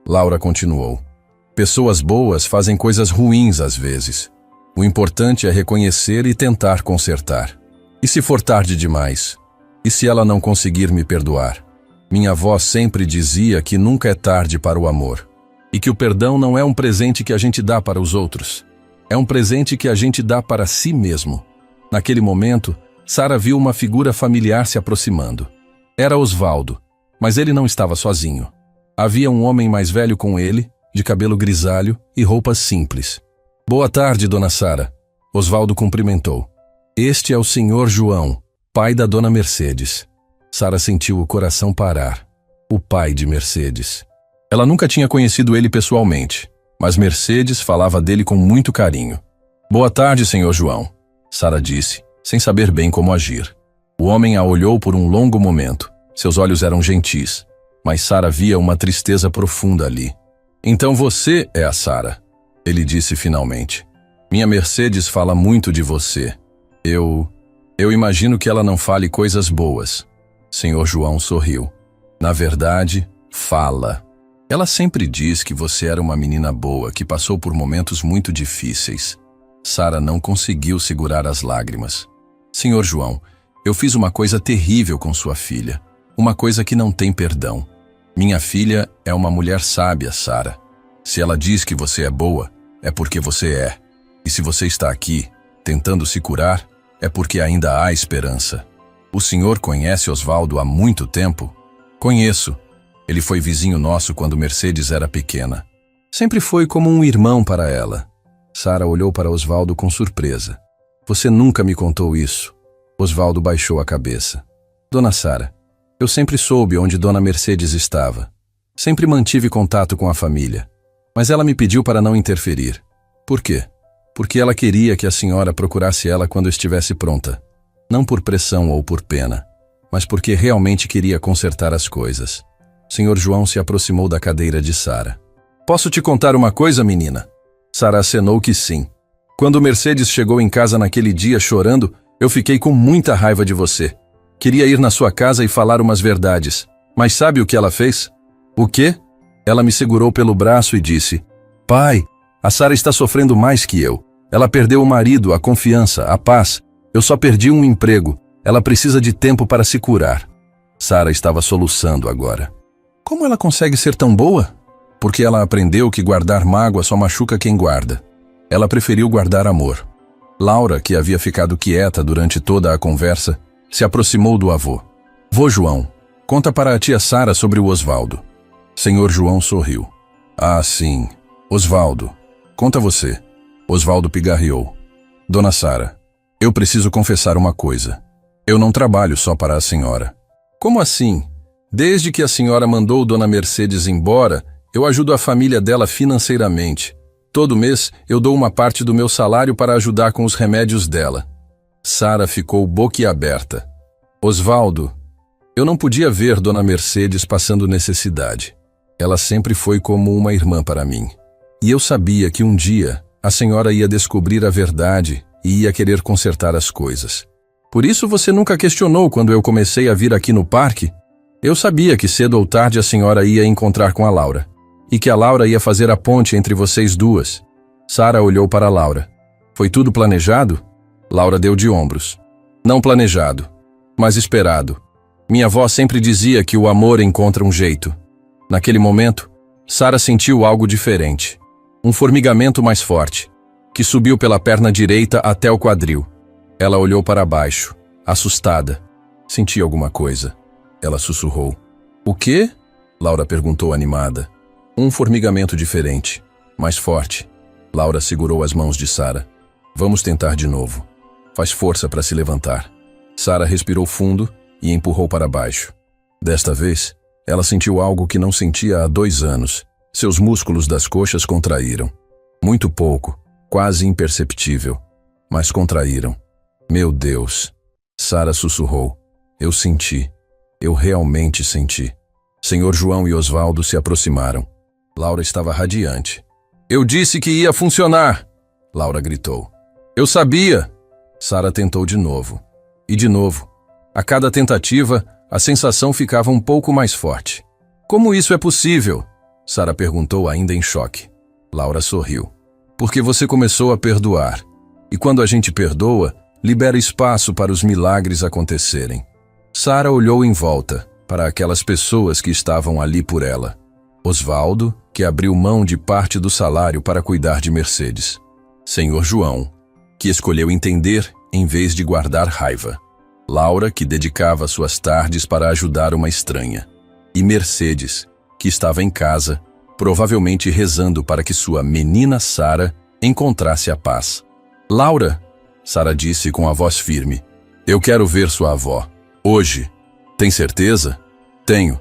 Laura continuou. Pessoas boas fazem coisas ruins às vezes. O importante é reconhecer e tentar consertar. E se for tarde demais? E se ela não conseguir me perdoar? Minha avó sempre dizia que nunca é tarde para o amor. E que o perdão não é um presente que a gente dá para os outros. É um presente que a gente dá para si mesmo. Naquele momento, Sara viu uma figura familiar se aproximando. Era Osvaldo, mas ele não estava sozinho. Havia um homem mais velho com ele, de cabelo grisalho e roupas simples. Boa tarde, dona Sara. Osvaldo cumprimentou. Este é o senhor João, pai da dona Mercedes. Sara sentiu o coração parar. O pai de Mercedes. Ela nunca tinha conhecido ele pessoalmente, mas Mercedes falava dele com muito carinho. Boa tarde, senhor João, Sara disse, sem saber bem como agir. O homem a olhou por um longo momento. Seus olhos eram gentis, mas Sara via uma tristeza profunda ali. Então você é a Sara, ele disse finalmente. Minha Mercedes fala muito de você. Eu imagino que ela não fale coisas boas. Senhor João sorriu. Na verdade, fala. Ela sempre diz que você era uma menina boa, que passou por momentos muito difíceis. Sara não conseguiu segurar as lágrimas. Senhor João, eu fiz uma coisa terrível com sua filha. Uma coisa que não tem perdão. Minha filha é uma mulher sábia, Sara. Se ela diz que você é boa, é porque você é. E se você está aqui, tentando se curar, é porque ainda há esperança. O senhor conhece Osvaldo há muito tempo? Conheço. Ele foi vizinho nosso quando Mercedes era pequena. Sempre foi como um irmão para ela. Sara olhou para Osvaldo com surpresa. Você nunca me contou isso. Osvaldo baixou a cabeça. Dona Sara, eu sempre soube onde Dona Mercedes estava. Sempre mantive contato com a família. Mas ela me pediu para não interferir. Por quê? Porque ela queria que a senhora procurasse ela quando estivesse pronta. Não por pressão ou por pena, mas porque realmente queria consertar as coisas. Senhor João se aproximou da cadeira de Sara. Posso te contar uma coisa, menina? Sara acenou que sim. Quando Mercedes chegou em casa naquele dia chorando, eu fiquei com muita raiva de você. Queria ir na sua casa e falar umas verdades. Mas sabe o que ela fez? O quê? Ela me segurou pelo braço e disse: Pai, a Sara está sofrendo mais que eu. Ela perdeu o marido, a confiança, a paz. Eu só perdi um emprego. Ela precisa de tempo para se curar. Sara estava soluçando agora. Como ela consegue ser tão boa? Porque ela aprendeu que guardar mágoa só machuca quem guarda. Ela preferiu guardar amor. Laura, que havia ficado quieta durante toda a conversa, se aproximou do avô. Vô João, conta para a tia Sara sobre o Osvaldo. Senhor João sorriu. Ah, sim. Osvaldo. Conta você. Osvaldo pigarreou. Dona Sara, eu preciso confessar uma coisa. Eu não trabalho só para a senhora. Como assim? Desde que a senhora mandou Dona Mercedes embora, eu ajudo a família dela financeiramente. Todo mês eu dou uma parte do meu salário para ajudar com os remédios dela. Sara ficou boquiaberta. Osvaldo, eu não podia ver Dona Mercedes passando necessidade. Ela sempre foi como uma irmã para mim. E eu sabia que um dia a senhora ia descobrir a verdade e ia querer consertar as coisas. Por isso você nunca questionou quando eu comecei a vir aqui no parque? Eu sabia que cedo ou tarde a senhora ia encontrar com a Laura. E que a Laura ia fazer a ponte entre vocês duas. Sara olhou para Laura. Foi tudo planejado? Laura deu de ombros. Não planejado, mas esperado. Minha avó sempre dizia que o amor encontra um jeito. Naquele momento, Sara sentiu algo diferente. Um formigamento mais forte, que subiu pela perna direita até o quadril. Ela olhou para baixo, assustada. Senti alguma coisa. Ela sussurrou. O quê? Laura perguntou animada. Um formigamento diferente, mais forte. Laura segurou as mãos de Sara. Vamos tentar de novo. Faz força para se levantar. Sara respirou fundo e empurrou para baixo. Desta vez, ela sentiu algo que não sentia há 2 anos. Seus músculos das coxas contraíram. Muito pouco, quase imperceptível, mas contraíram. Meu Deus! Sara sussurrou. Eu senti. Eu realmente senti. Senhor João e Osvaldo se aproximaram. Laura estava radiante. Eu disse que ia funcionar! Laura gritou. Eu sabia! Sara tentou de novo. E de novo. A cada tentativa, a sensação ficava um pouco mais forte. Como isso é possível? Sara perguntou ainda em choque. Laura sorriu. Porque você começou a perdoar. E quando a gente perdoa, libera espaço para os milagres acontecerem. Sara olhou em volta, para aquelas pessoas que estavam ali por ela. Osvaldo, que abriu mão de parte do salário para cuidar de Mercedes. Senhor João, que escolheu entender em vez de guardar raiva. Laura, que dedicava suas tardes para ajudar uma estranha. E Mercedes, que estava em casa, provavelmente rezando para que sua menina Sara encontrasse a paz. Laura, Sara disse com a voz firme, eu quero ver sua avó. Hoje. Tem certeza? Tenho.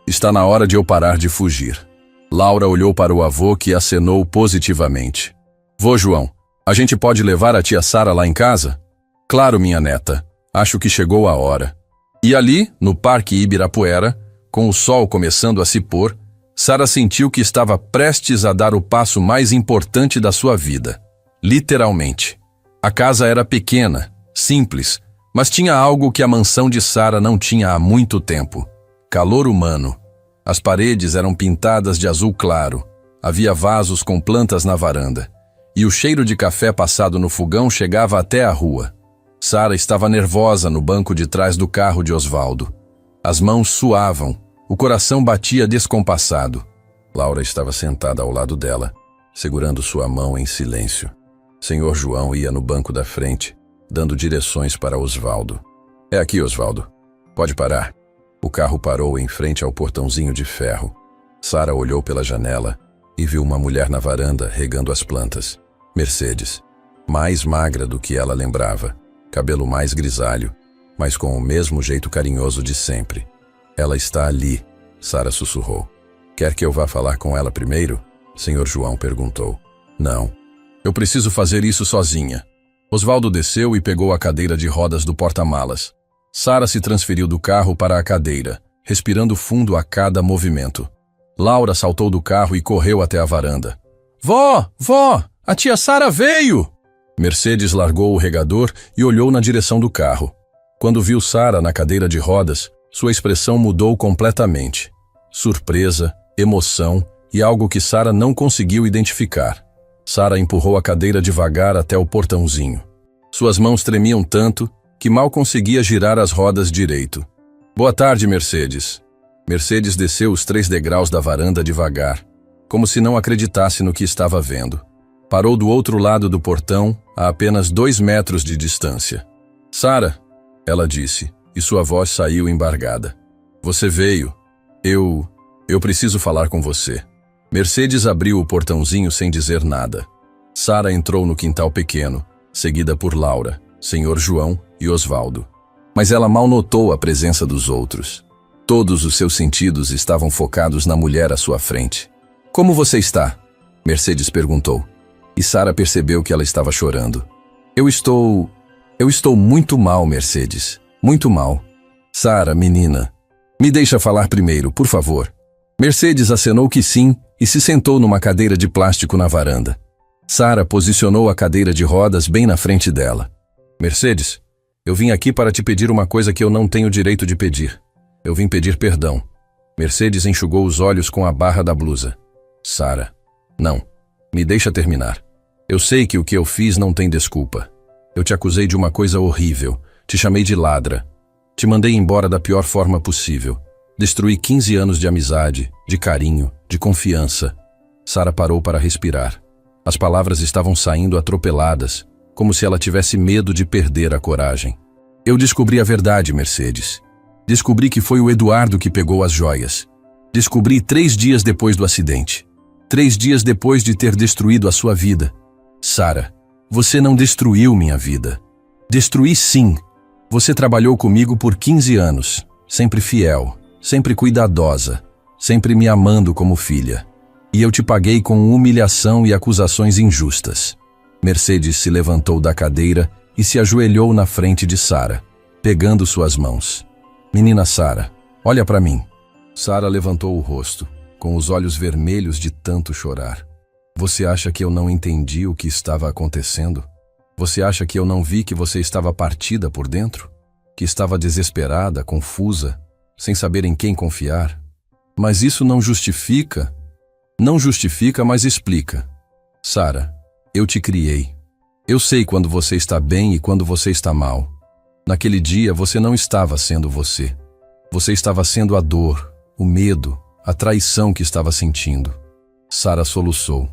Está na hora de eu parar de fugir. Laura olhou para o avô, que acenou positivamente. Vô João, a gente pode levar a tia Sara lá em casa? Claro, minha neta. Acho que chegou a hora. E ali, no Parque Ibirapuera, com o sol começando a se pôr, Sara sentiu que estava prestes a dar o passo mais importante da sua vida. Literalmente. A casa era pequena, simples, mas tinha algo que a mansão de Sara não tinha há muito tempo. Calor humano. As paredes eram pintadas de azul claro. Havia vasos com plantas na varanda. E o cheiro de café passado no fogão chegava até a rua. Sara estava nervosa no banco de trás do carro de Osvaldo. As mãos suavam, o coração batia descompassado. Laura estava sentada ao lado dela, segurando sua mão em silêncio. Senhor João ia no banco da frente, dando direções para Osvaldo. É aqui, Osvaldo. Pode parar. O carro parou em frente ao portãozinho de ferro. Sara olhou pela janela e viu uma mulher na varanda regando as plantas. Mercedes, mais magra do que ela lembrava, cabelo mais grisalho, mas com o mesmo jeito carinhoso de sempre. Ela está ali, Sara sussurrou. Quer que eu vá falar com ela primeiro? Senhor João perguntou. Não. Eu preciso fazer isso sozinha. Osvaldo desceu e pegou a cadeira de rodas do porta-malas. Sara se transferiu do carro para a cadeira, respirando fundo a cada movimento. Laura saltou do carro e correu até a varanda. Vó, a tia Sara veio! Mercedes largou o regador e olhou na direção do carro. Quando viu Sara na cadeira de rodas, sua expressão mudou completamente. Surpresa, emoção e algo que Sara não conseguiu identificar. Sara empurrou a cadeira devagar até o portãozinho. Suas mãos tremiam tanto que mal conseguia girar as rodas direito. Boa tarde, Mercedes. Mercedes desceu os 3 degraus da varanda devagar, como se não acreditasse no que estava vendo. Parou do outro lado do portão, a apenas 2 metros de distância. Sara, ela disse, e sua voz saiu embargada. Você veio. Eu preciso falar com você. Mercedes abriu o portãozinho sem dizer nada. Sara entrou no quintal pequeno, seguida por Laura, Senhor João e Osvaldo. Mas ela mal notou a presença dos outros. Todos os seus sentidos estavam focados na mulher à sua frente. Como você está? Mercedes perguntou. E Sara percebeu que ela estava chorando. Eu estou muito mal, Mercedes. Muito mal. Sara, menina, me deixa falar primeiro, por favor. Mercedes acenou que sim e se sentou numa cadeira de plástico na varanda. Sara posicionou a cadeira de rodas bem na frente dela. Mercedes, eu vim aqui para te pedir uma coisa que eu não tenho direito de pedir. Eu vim pedir perdão. Mercedes enxugou os olhos com a barra da blusa. Sara, não. Me deixa terminar. Eu sei que o que eu fiz não tem desculpa. Eu te acusei de uma coisa horrível. Te chamei de ladra. Te mandei embora da pior forma possível. Destruí 15 anos de amizade, de carinho, de confiança. Sara parou para respirar. As palavras estavam saindo atropeladas, como se ela tivesse medo de perder a coragem. Eu descobri a verdade, Mercedes. Descobri que foi o Eduardo que pegou as joias. Descobri 3 dias depois do acidente. 3 dias depois de ter destruído a sua vida. Sara, você não destruiu minha vida. Destruí sim. Você trabalhou comigo por 15 anos, sempre fiel, sempre cuidadosa, sempre me amando como filha. E eu te paguei com humilhação e acusações injustas. Mercedes se levantou da cadeira e se ajoelhou na frente de Sara, pegando suas mãos. Menina Sara, olha para mim. Sara levantou o rosto, com os olhos vermelhos de tanto chorar. Você acha que eu não entendi o que estava acontecendo? Você acha que eu não vi que você estava partida por dentro? Que estava desesperada, confusa, sem saber em quem confiar? Mas isso não justifica. Não justifica, mas explica. Sara, eu te criei. Eu sei quando você está bem e quando você está mal. Naquele dia você não estava sendo você. Você estava sendo a dor, o medo, a traição que estava sentindo. Sara soluçou.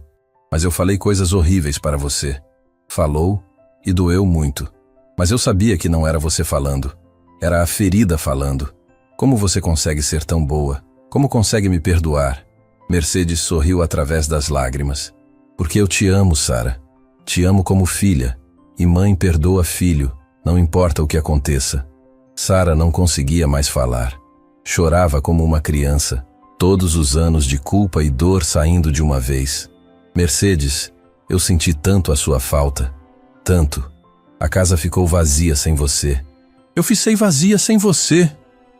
Mas eu falei coisas horríveis para você. Falou e doeu muito. Mas eu sabia que não era você falando. Era a ferida falando. Como você consegue ser tão boa? Como consegue me perdoar? Mercedes sorriu através das lágrimas. Porque eu te amo, Sara. Te amo como filha. E mãe perdoa filho, não importa o que aconteça. Sara não conseguia mais falar. Chorava como uma criança, todos os anos de culpa e dor saindo de uma vez. Mercedes, eu senti tanto a sua falta. Tanto. A casa ficou vazia sem você. Eu fiquei vazia sem você.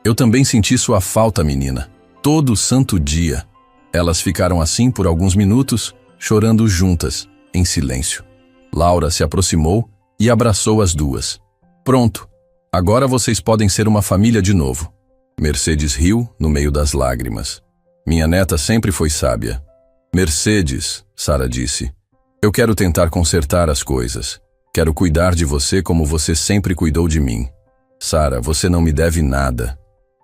Eu também senti sua falta, menina. Todo santo dia. Elas ficaram assim por alguns minutos, chorando juntas, em silêncio. Laura se aproximou e abraçou as duas. Pronto. Agora vocês podem ser uma família de novo. Mercedes riu no meio das lágrimas. Minha neta sempre foi sábia. Mercedes, Sara disse, eu quero tentar consertar as coisas. Quero cuidar de você como você sempre cuidou de mim. Sara, você não me deve nada.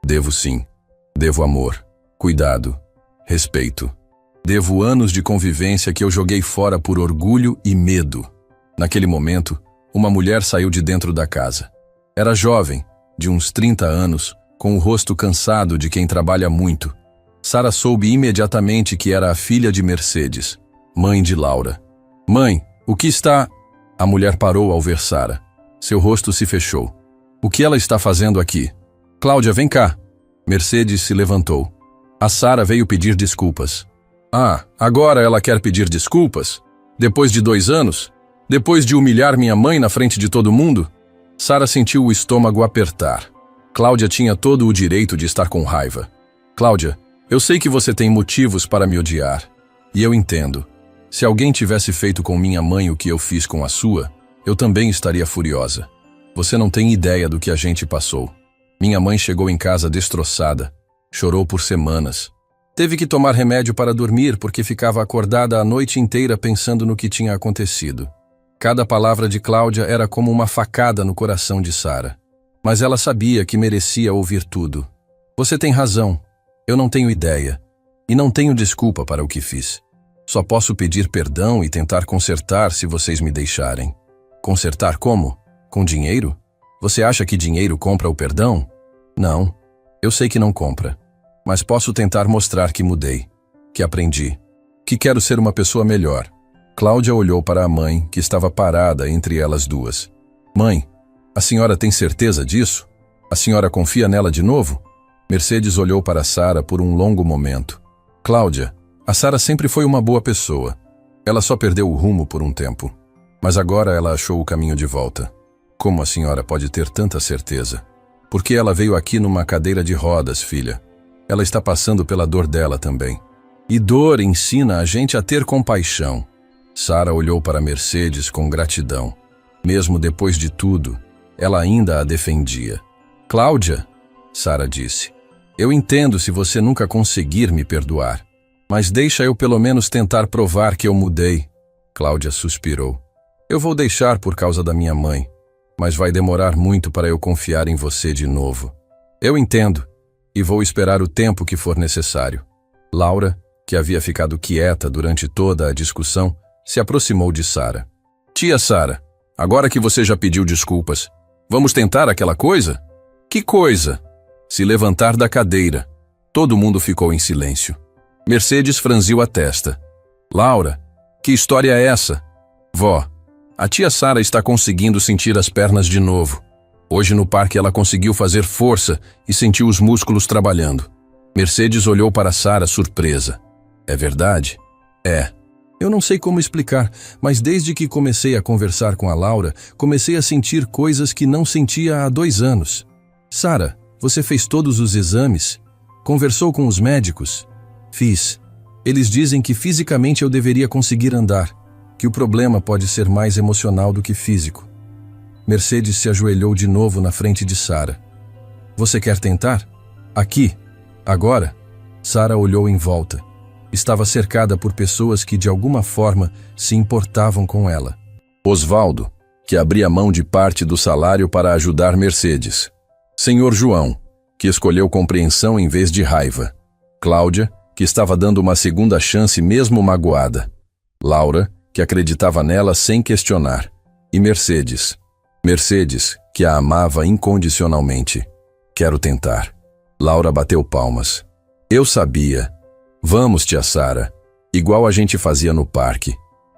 Devo sim. Devo amor, cuidado, respeito. Devo anos de convivência que eu joguei fora por orgulho e medo. Naquele momento, uma mulher saiu de dentro da casa. Era jovem, de uns 30 anos, com o rosto cansado de quem trabalha muito. Sara soube imediatamente que era a filha de Mercedes, mãe de Laura. Mãe, o que está... A mulher parou ao ver Sara. Seu rosto se fechou. O que ela está fazendo aqui? Cláudia, vem cá. Mercedes se levantou. A Sara veio pedir desculpas. Ah, agora ela quer pedir desculpas? Depois de 2 anos? Depois de humilhar minha mãe na frente de todo mundo? Sara sentiu o estômago apertar. Cláudia tinha todo o direito de estar com raiva. Cláudia, eu sei que você tem motivos para me odiar. E eu entendo. Se alguém tivesse feito com minha mãe o que eu fiz com a sua, eu também estaria furiosa. Você não tem ideia do que a gente passou. Minha mãe chegou em casa destroçada. Chorou por semanas. Teve que tomar remédio para dormir porque ficava acordada a noite inteira pensando no que tinha acontecido. Cada palavra de Cláudia era como uma facada no coração de Sara. Mas ela sabia que merecia ouvir tudo. Você tem razão. Eu não tenho ideia. E não tenho desculpa para o que fiz. Só posso pedir perdão e tentar consertar se vocês me deixarem. Consertar como? Com dinheiro? Você acha que dinheiro compra o perdão? Não. Eu sei que não compra. Mas posso tentar mostrar que mudei. Que aprendi. Que quero ser uma pessoa melhor. Cláudia olhou para a mãe, que estava parada entre elas duas. Mãe, a senhora tem certeza disso? A senhora confia nela de novo? Mercedes olhou para Sara por um longo momento. Cláudia, a Sara sempre foi uma boa pessoa. Ela só perdeu o rumo por um tempo. Mas agora ela achou o caminho de volta. Como a senhora pode ter tanta certeza? Porque ela veio aqui numa cadeira de rodas, filha. Ela está passando pela dor dela também. E dor ensina a gente a ter compaixão. Sara olhou para Mercedes com gratidão. Mesmo depois de tudo, ela ainda a defendia. Cláudia, Sara disse, eu entendo se você nunca conseguir me perdoar. Mas deixa eu pelo menos tentar provar que eu mudei. Cláudia suspirou. Eu vou deixar por causa da minha mãe. Mas vai demorar muito para eu confiar em você de novo. Eu entendo. E vou esperar o tempo que for necessário. Laura, que havia ficado quieta durante toda a discussão, se aproximou de Sara. Tia Sara, agora que você já pediu desculpas, vamos tentar aquela coisa? Que coisa? Se levantar da cadeira. Todo mundo ficou em silêncio. Mercedes franziu a testa. Laura, que história é essa? Vó, a tia Sara está conseguindo sentir as pernas de novo. Hoje no parque ela conseguiu fazer força e sentiu os músculos trabalhando. Mercedes olhou para Sara surpresa. É verdade? É. Eu não sei como explicar, mas desde que comecei a conversar com a Laura, comecei a sentir coisas que não sentia há 2 anos. Sara, você fez todos os exames? Conversou com os médicos? Fiz. Eles dizem que fisicamente eu deveria conseguir andar, que o problema pode ser mais emocional do que físico. Mercedes se ajoelhou de novo na frente de Sara. Você quer tentar? Aqui? Agora? Sara olhou em volta. Estava cercada por pessoas que de alguma forma se importavam com ela. Osvaldo, que abria mão de parte do salário para ajudar Mercedes. Senhor João, que escolheu compreensão em vez de raiva. Cláudia, que estava dando uma segunda chance mesmo magoada. Laura, que acreditava nela sem questionar. E Mercedes. Mercedes, que a amava incondicionalmente. Quero tentar. Laura bateu palmas. Eu sabia. Vamos, tia Sara. Igual a gente fazia no parque.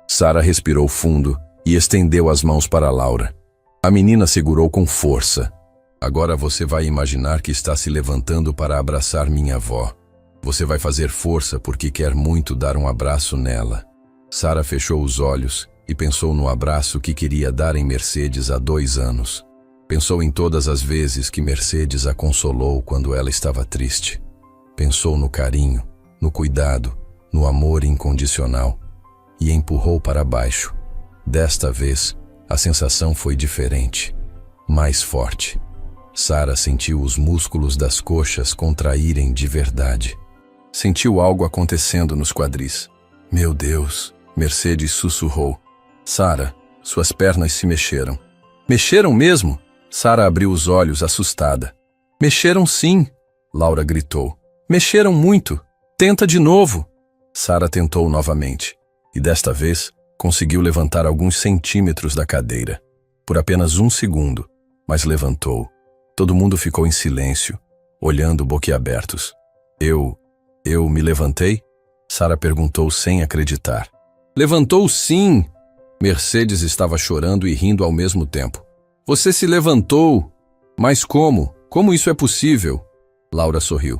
Sara respirou fundo e estendeu as mãos para Laura. A menina segurou com força. Agora você vai imaginar que está se levantando para abraçar minha avó. Você vai fazer força porque quer muito dar um abraço nela. Sara fechou os olhos e pensou no abraço que queria dar em Mercedes há 2 anos. Pensou em todas as vezes que Mercedes a consolou quando ela estava triste. Pensou no carinho, no cuidado, no amor incondicional e empurrou para baixo. Desta vez, a sensação foi diferente, mais forte. Sara sentiu os músculos das coxas contraírem de verdade. Sentiu algo acontecendo nos quadris. Meu Deus, Mercedes sussurrou. Sara, suas pernas se mexeram. Mexeram mesmo? Sara abriu os olhos assustada. Mexeram sim, Laura gritou. Mexeram muito. Tenta de novo. Sara tentou novamente. E desta vez, conseguiu levantar alguns centímetros da cadeira. Por apenas 1 segundo, mas levantou. Todo mundo ficou em silêncio, olhando boquiabertos. Eu me levantei? Sara perguntou sem acreditar. Levantou sim! Mercedes estava chorando e rindo ao mesmo tempo. Você se levantou! Mas como? Como isso é possível? Laura sorriu.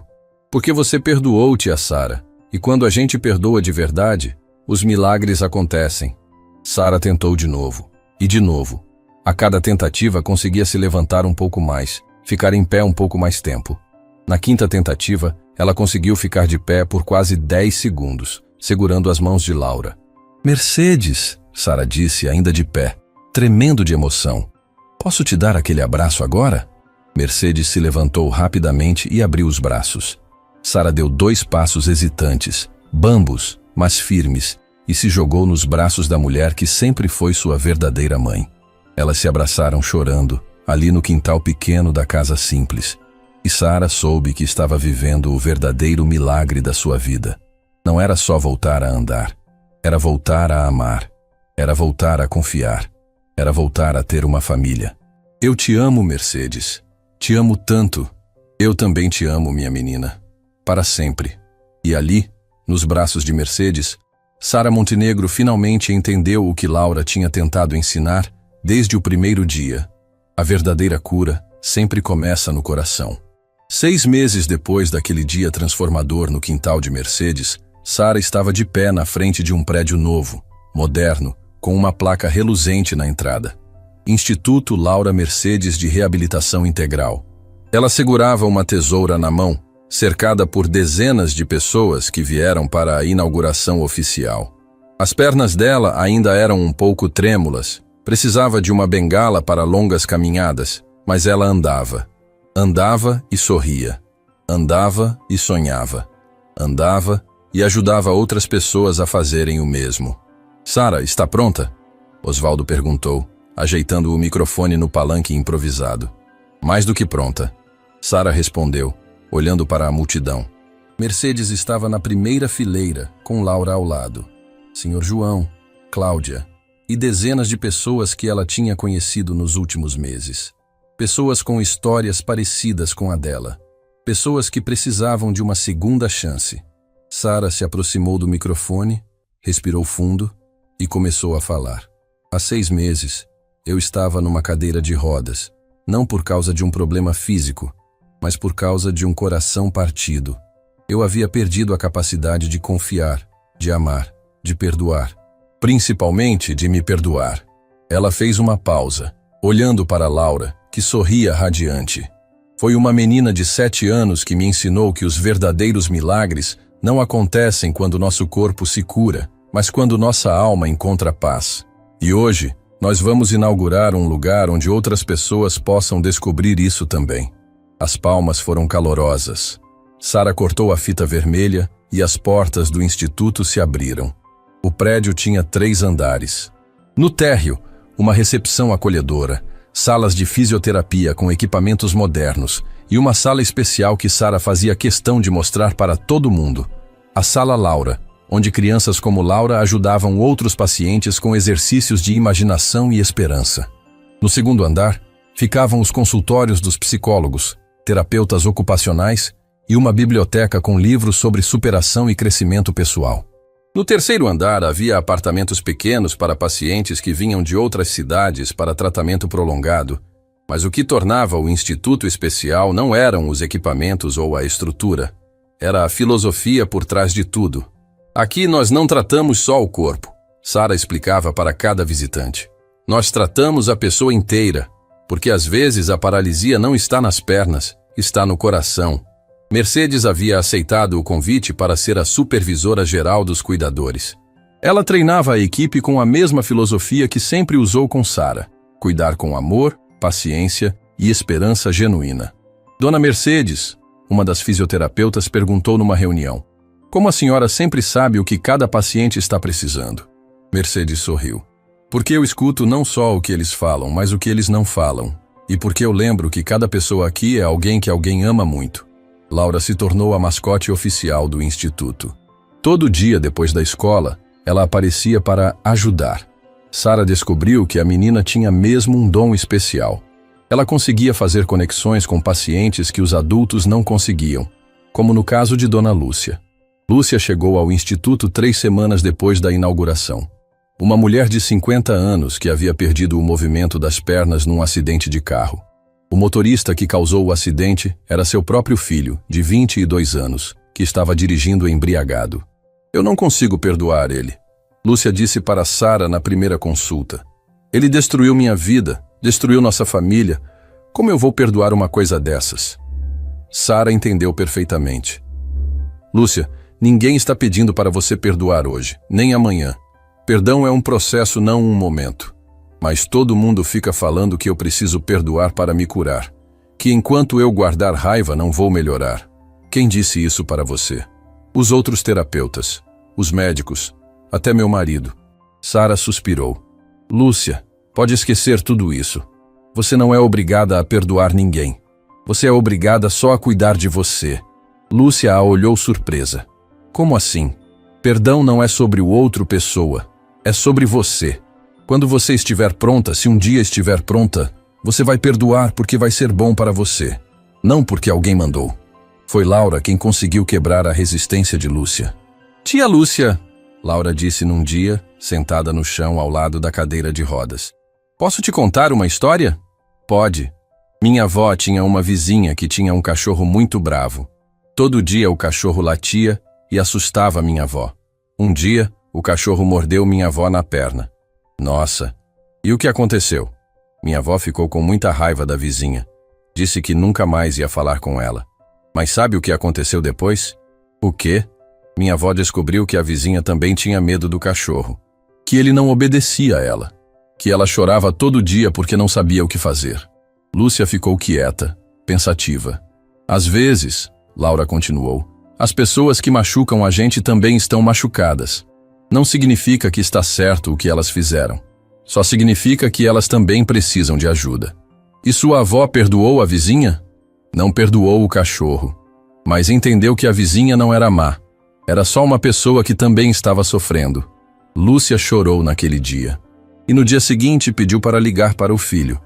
Porque você perdoou, tia Sara. E quando a gente perdoa de verdade, os milagres acontecem. Sara tentou de novo. E de novo. A cada tentativa conseguia se levantar um pouco mais, ficar em pé um pouco mais tempo. Na 5ª tentativa, ela conseguiu ficar de pé por quase 10 segundos, segurando as mãos de Laura. Mercedes, Sara disse, ainda de pé, tremendo de emoção. Posso te dar aquele abraço agora? Mercedes se levantou rapidamente e abriu os braços. Sara deu 2 passos hesitantes, bambos, mas firmes, e se jogou nos braços da mulher que sempre foi sua verdadeira mãe. Elas se abraçaram chorando, ali no quintal pequeno da casa simples. E Sara soube que estava vivendo o verdadeiro milagre da sua vida. Não era só voltar a andar. Era voltar a amar. Era voltar a confiar. Era voltar a ter uma família. Eu te amo, Mercedes. Te amo tanto. Eu também te amo, minha menina. Para sempre. E ali, nos braços de Mercedes, Sara Montenegro finalmente entendeu o que Laura tinha tentado ensinar desde o primeiro dia. A verdadeira cura sempre começa no coração. 6 meses depois daquele dia transformador no quintal de Mercedes, Sara estava de pé na frente de um prédio novo, moderno, com uma placa reluzente na entrada. Instituto Laura Mercedes de Reabilitação Integral. Ela segurava uma tesoura na mão, cercada por dezenas de pessoas que vieram para a inauguração oficial. As pernas dela ainda eram um pouco trêmulas. Precisava de uma bengala para longas caminhadas, mas ela andava. Andava e sorria. Andava e sonhava. Andava e ajudava outras pessoas a fazerem o mesmo. Sara, está pronta? Osvaldo perguntou, ajeitando o microfone no palanque improvisado. Mais do que pronta. Sara respondeu, olhando para a multidão. Mercedes estava na primeira fileira, com Laura ao lado. Senhor João, Cláudia e dezenas de pessoas que ela tinha conhecido nos últimos meses. Pessoas com histórias parecidas com a dela. Pessoas que precisavam de uma segunda chance. Sara se aproximou do microfone, respirou fundo e começou a falar. Há 6 meses, eu estava numa cadeira de rodas, não por causa de um problema físico, mas por causa de um coração partido. Eu havia perdido a capacidade de confiar, de amar, de perdoar. Principalmente de me perdoar. Ela fez uma pausa, olhando para Laura, que sorria radiante. Foi uma menina de 7 anos que me ensinou que os verdadeiros milagres não acontecem quando nosso corpo se cura, mas quando nossa alma encontra paz. E hoje, nós vamos inaugurar um lugar onde outras pessoas possam descobrir isso também. As palmas foram calorosas. Sara cortou a fita vermelha e as portas do instituto se abriram. O prédio tinha 3 andares. No térreo, uma recepção acolhedora, salas de fisioterapia com equipamentos modernos e uma sala especial que Sara fazia questão de mostrar para todo mundo. A Sala Laura, onde crianças como Laura ajudavam outros pacientes com exercícios de imaginação e esperança. No 2º andar, ficavam os consultórios dos psicólogos, terapeutas ocupacionais e uma biblioteca com livros sobre superação e crescimento pessoal. No 3º andar havia apartamentos pequenos para pacientes que vinham de outras cidades para tratamento prolongado Mas o que tornava o instituto especial não eram os equipamentos ou a estrutura. Era a filosofia por trás de tudo. Aqui nós não tratamos só o corpo, Sara explicava para cada visitante. Nós tratamos a pessoa inteira, porque às vezes a paralisia não está nas pernas, está no coração. Mercedes havia aceitado o convite para ser a supervisora geral dos cuidadores. Ela treinava a equipe com a mesma filosofia que sempre usou com Sara: cuidar com amor, paciência e esperança genuína. Dona Mercedes, uma das fisioterapeutas, perguntou numa reunião: como a senhora sempre sabe o que cada paciente está precisando? Mercedes sorriu. Porque eu escuto não só o que eles falam, mas o que eles não falam. E porque eu lembro que cada pessoa aqui é alguém que alguém ama muito. Laura se tornou a mascote oficial do instituto. Todo dia depois da escola, ela aparecia para ajudar. Sara descobriu que a menina tinha mesmo um dom especial. Ela conseguia fazer conexões com pacientes que os adultos não conseguiam, como no caso de Dona Lúcia. Lúcia chegou ao instituto 3 semanas depois da inauguração. Uma mulher de 50 anos que havia perdido o movimento das pernas num acidente de carro. O motorista que causou o acidente era seu próprio filho, de 22 anos, que estava dirigindo embriagado. Eu não consigo perdoar ele, Lúcia disse para Sara na primeira consulta. Ele destruiu minha vida, destruiu nossa família. Como eu vou perdoar uma coisa dessas? Sara entendeu perfeitamente. Lúcia, ninguém está pedindo para você perdoar hoje, nem amanhã. Perdão é um processo, não um momento. Mas todo mundo fica falando que eu preciso perdoar para me curar. Que enquanto eu guardar raiva não vou melhorar. Quem disse isso para você? Os outros terapeutas, os médicos, até meu marido. Sara suspirou. Lúcia, pode esquecer tudo isso. Você não é obrigada a perdoar ninguém. Você é obrigada só a cuidar de você. Lúcia a olhou surpresa. Como assim? Perdão não é sobre o outro pessoa. É sobre você. Quando você estiver pronta, se um dia estiver pronta, você vai perdoar porque vai ser bom para você. Não porque alguém mandou. Foi Laura quem conseguiu quebrar a resistência de Lúcia. Tia Lúcia, Laura disse num dia, sentada no chão ao lado da cadeira de rodas. Posso te contar uma história? Pode. Minha avó tinha uma vizinha que tinha um cachorro muito bravo. Todo dia o cachorro latia e assustava minha avó. Um dia, o cachorro mordeu minha avó na perna. Nossa! E o que aconteceu? Minha avó ficou com muita raiva da vizinha. Disse que nunca mais ia falar com ela. Mas sabe o que aconteceu depois? O quê? Minha avó descobriu que a vizinha também tinha medo do cachorro. Que ele não obedecia a ela. Que ela chorava todo dia porque não sabia o que fazer. Lúcia ficou quieta, pensativa. Às vezes, Laura continuou, as pessoas que machucam a gente também estão machucadas. Não significa que está certo o que elas fizeram. Só significa que elas também precisam de ajuda. E sua avó perdoou a vizinha? Não perdoou o cachorro, mas entendeu que a vizinha não era má. Era só uma pessoa que também estava sofrendo. Lúcia chorou naquele dia. E no dia seguinte pediu para ligar para o filho.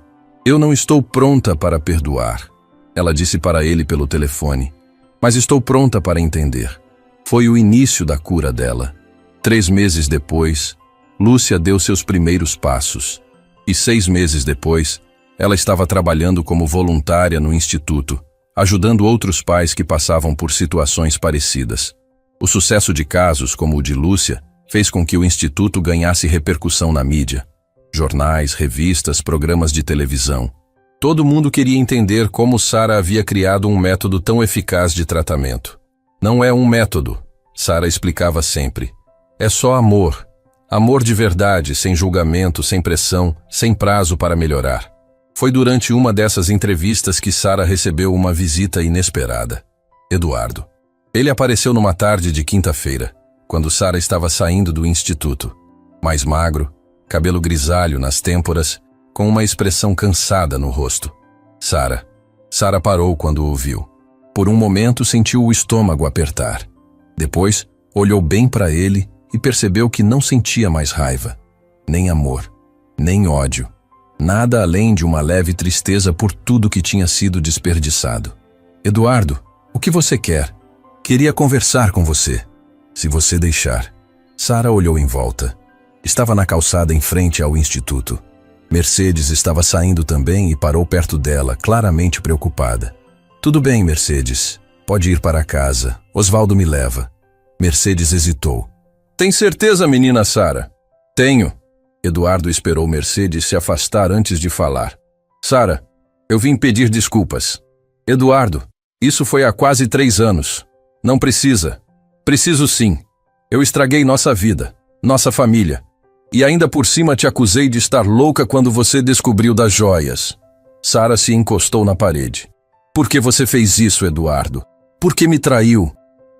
Eu não estou pronta para perdoar, ela disse para ele pelo telefone. Mas estou pronta para entender. Foi o início da cura dela. 3 meses depois, Lúcia deu seus primeiros passos. E 6 meses depois, ela estava trabalhando como voluntária no instituto, ajudando outros pais que passavam por situações parecidas. O sucesso de casos como o de Lúcia fez com que o instituto ganhasse repercussão na mídia. Jornais, revistas, programas de televisão. Todo mundo queria entender como Sara havia criado um método tão eficaz de tratamento. Não é um método, Sara explicava sempre. É só amor. Amor de verdade, sem julgamento, sem pressão, sem prazo para melhorar. Foi durante uma dessas entrevistas que Sara recebeu uma visita inesperada. Eduardo. Ele apareceu numa tarde de quinta-feira, quando Sara estava saindo do instituto. Mais magro, cabelo grisalho nas têmporas, com uma expressão cansada no rosto. Sara parou quando o viu. Por um momento sentiu o estômago apertar. Depois, olhou bem para ele e percebeu que não sentia mais raiva, nem amor, nem ódio. Nada além de uma leve tristeza por tudo que tinha sido desperdiçado. Eduardo, o que você quer? Queria conversar com você, se você deixar. Sara olhou em volta. Estava na calçada em frente ao instituto. Mercedes estava saindo também e parou perto dela, claramente preocupada. Tudo bem, Mercedes. Pode ir para casa. Osvaldo me leva. Mercedes hesitou. Tem certeza, menina Sara? Tenho. Eduardo esperou Mercedes se afastar antes de falar. Sara, eu vim pedir desculpas. Eduardo, isso foi há quase 3 anos. Não precisa. Preciso sim. Eu estraguei nossa vida, nossa família. E ainda por cima te acusei de estar louca quando você descobriu das joias. Sara se encostou na parede. Por que você fez isso, Eduardo? Por que me traiu?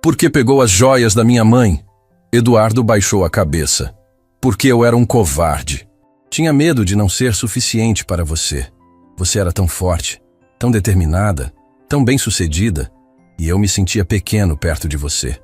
Por que pegou as joias da minha mãe? Eduardo baixou a cabeça. Porque eu era um covarde. Tinha medo de não ser suficiente para você. Você era tão forte, tão determinada, tão bem-sucedida, e eu me sentia pequeno perto de você.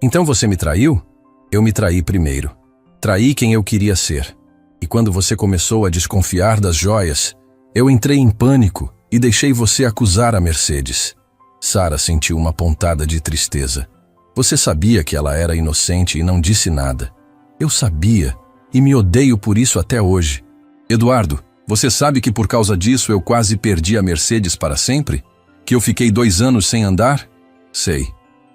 Então você me traiu? Eu me traí primeiro. Traí quem eu queria ser. E quando você começou a desconfiar das joias, eu entrei em pânico e deixei você acusar a Mercedes. Sara sentiu uma pontada de tristeza. Você sabia que ela era inocente e não disse nada. Eu sabia, e me odeio por isso até hoje. Eduardo, você sabe que por causa disso eu quase perdi a Mercedes para sempre? Que eu fiquei 2 anos sem andar? Sei.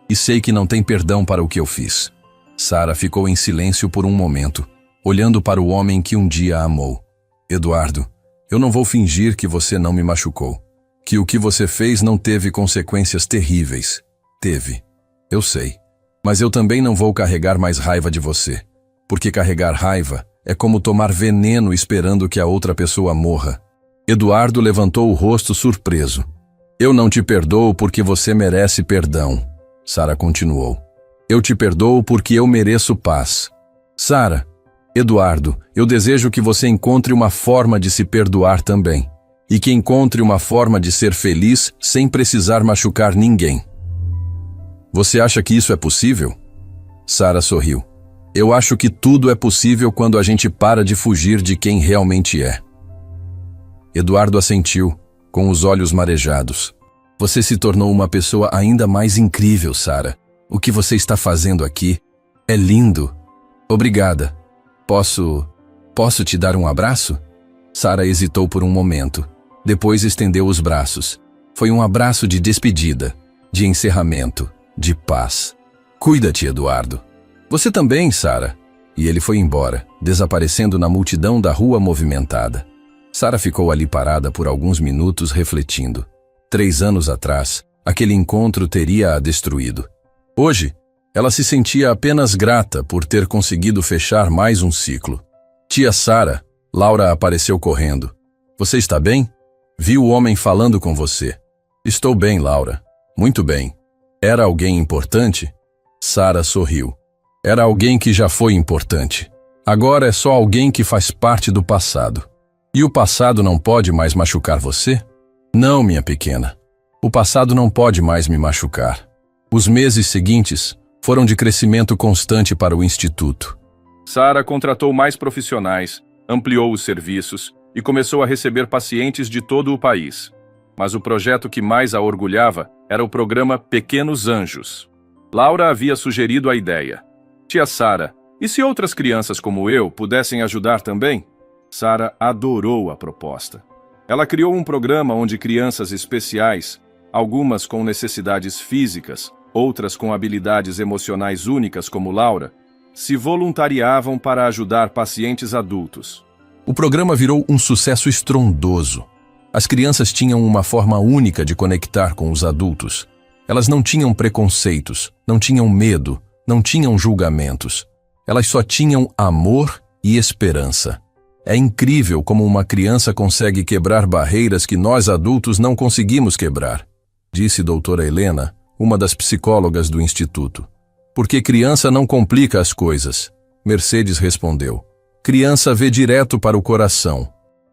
E sei que não tem perdão para o que eu fiz. Sara ficou em silêncio por um momento, olhando para o homem que um dia a amou. Eduardo, eu não vou fingir que você não me machucou. Que o que você fez não teve consequências terríveis. Teve. Eu sei. Mas eu também não vou carregar mais raiva de você. Porque carregar raiva é como tomar veneno esperando que a outra pessoa morra. Eduardo levantou o rosto surpreso. Eu não te perdoo porque você merece perdão. Sara continuou. Eu te perdoo porque eu mereço paz. Sara, Eduardo, eu desejo que você encontre uma forma de se perdoar também. E que encontre uma forma de ser feliz sem precisar machucar ninguém. Você acha que isso é possível? Sara sorriu. Eu acho que tudo é possível quando a gente para de fugir de quem realmente é. Eduardo assentiu, com os olhos marejados. Você se tornou uma pessoa ainda mais incrível, Sara. O que você está fazendo aqui é lindo. Obrigada. Posso te dar um abraço? Sara hesitou por um momento. Depois estendeu os braços. Foi um abraço de despedida, de encerramento, de paz. Cuida-te, Eduardo. Você também, Sara. E ele foi embora, desaparecendo na multidão da rua movimentada. Sara ficou ali parada por alguns minutos refletindo. 3 anos atrás, aquele encontro teria a destruído. Hoje, ela se sentia apenas grata por ter conseguido fechar mais um ciclo. Tia Sara, Laura apareceu correndo. Você está bem? Vi o homem falando com você. Estou bem, Laura. Muito bem. Era alguém importante? Sara sorriu. Era alguém que já foi importante. Agora é só alguém que faz parte do passado. E o passado não pode mais machucar você? Não, minha pequena. O passado não pode mais me machucar. Os meses seguintes foram de crescimento constante para o Instituto. Sara contratou mais profissionais, ampliou os serviços e começou a receber pacientes de todo o país. Mas o projeto que mais a orgulhava era o programa Pequenos Anjos. Laura havia sugerido a ideia. Tia Sara, e se outras crianças como eu pudessem ajudar também? Sara adorou a proposta. Ela criou um programa onde crianças especiais, algumas com necessidades físicas, outras com habilidades emocionais únicas como Laura, se voluntariavam para ajudar pacientes adultos. O programa virou um sucesso estrondoso. As crianças tinham uma forma única de conectar com os adultos. Elas não tinham preconceitos, não tinham medo, não tinham julgamentos. Elas só tinham amor e esperança. É incrível como uma criança consegue quebrar barreiras que nós adultos não conseguimos quebrar, disse doutora Helena, uma das psicólogas do Instituto. Porque criança não complica as coisas. Mercedes respondeu. Criança vê direto para o coração.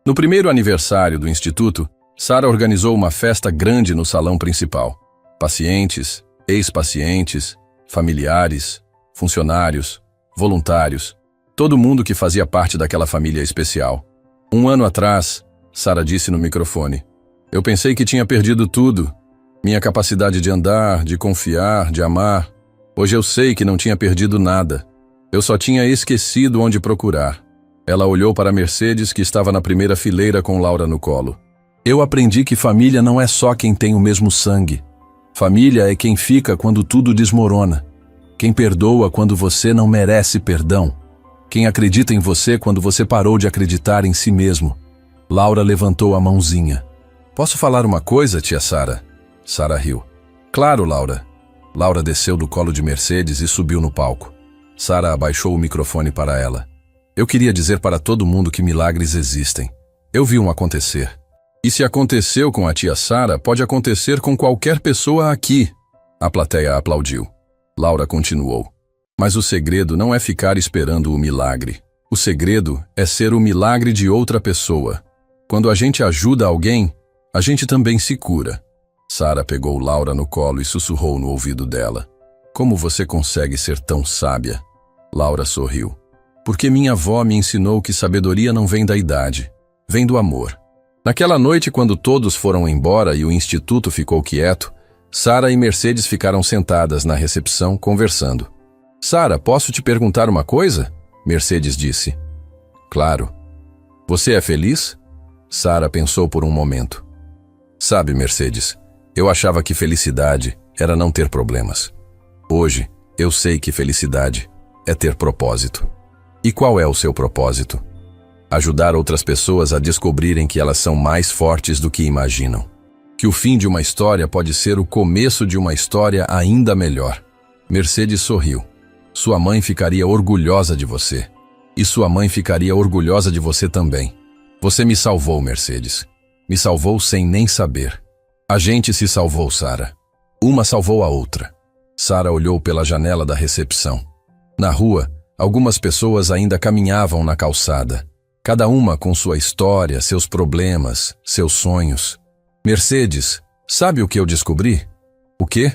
No primeiro aniversário do Instituto, Sara organizou uma festa grande no salão principal. Pacientes, ex-pacientes, familiares, funcionários, voluntários, todo mundo que fazia parte daquela família especial. 1 ano atrás, Sara disse no microfone, eu pensei que tinha perdido tudo. Minha capacidade de andar, de confiar, de amar. Hoje eu sei que não tinha perdido nada. Eu só tinha esquecido onde procurar. Ela olhou para Mercedes, que estava na primeira fileira com Laura no colo. Eu aprendi que família não é só quem tem o mesmo sangue. Família é quem fica quando tudo desmorona. Quem perdoa quando você não merece perdão. Quem acredita em você quando você parou de acreditar em si mesmo. Laura levantou a mãozinha. Posso falar uma coisa, tia Sara? Sara riu. Claro, Laura. Laura desceu do colo de Mercedes e subiu no palco. Sara abaixou o microfone para ela. Eu queria dizer para todo mundo que milagres existem. Eu vi um acontecer. E se aconteceu com a tia Sara, pode acontecer com qualquer pessoa aqui. A plateia aplaudiu. Laura continuou. Mas o segredo não é ficar esperando o milagre. O segredo é ser o milagre de outra pessoa. Quando a gente ajuda alguém, a gente também se cura. Sara pegou Laura no colo e sussurrou no ouvido dela. Como você consegue ser tão sábia? Laura sorriu. Porque minha avó me ensinou que sabedoria não vem da idade, vem do amor. Naquela noite, quando todos foram embora e o instituto ficou quieto, Sara e Mercedes ficaram sentadas na recepção, conversando. Sara, posso te perguntar uma coisa? Mercedes disse. Claro. Você é feliz? Sara pensou por um momento. Sabe, Mercedes, eu achava que felicidade era não ter problemas. Hoje, eu sei que felicidade é ter propósito. E qual é o seu propósito? Ajudar outras pessoas a descobrirem que elas são mais fortes do que imaginam. Que o fim de uma história pode ser o começo de uma história ainda melhor. Mercedes sorriu. Sua mãe ficaria orgulhosa de você. E sua mãe ficaria orgulhosa de você também. Você me salvou, Mercedes. Me salvou sem nem saber. A gente se salvou, Sara. Uma salvou a outra. Sara olhou pela janela da recepção. Na rua, algumas pessoas ainda caminhavam na calçada. Cada uma com sua história, seus problemas, seus sonhos. Mercedes, sabe o que eu descobri? O quê?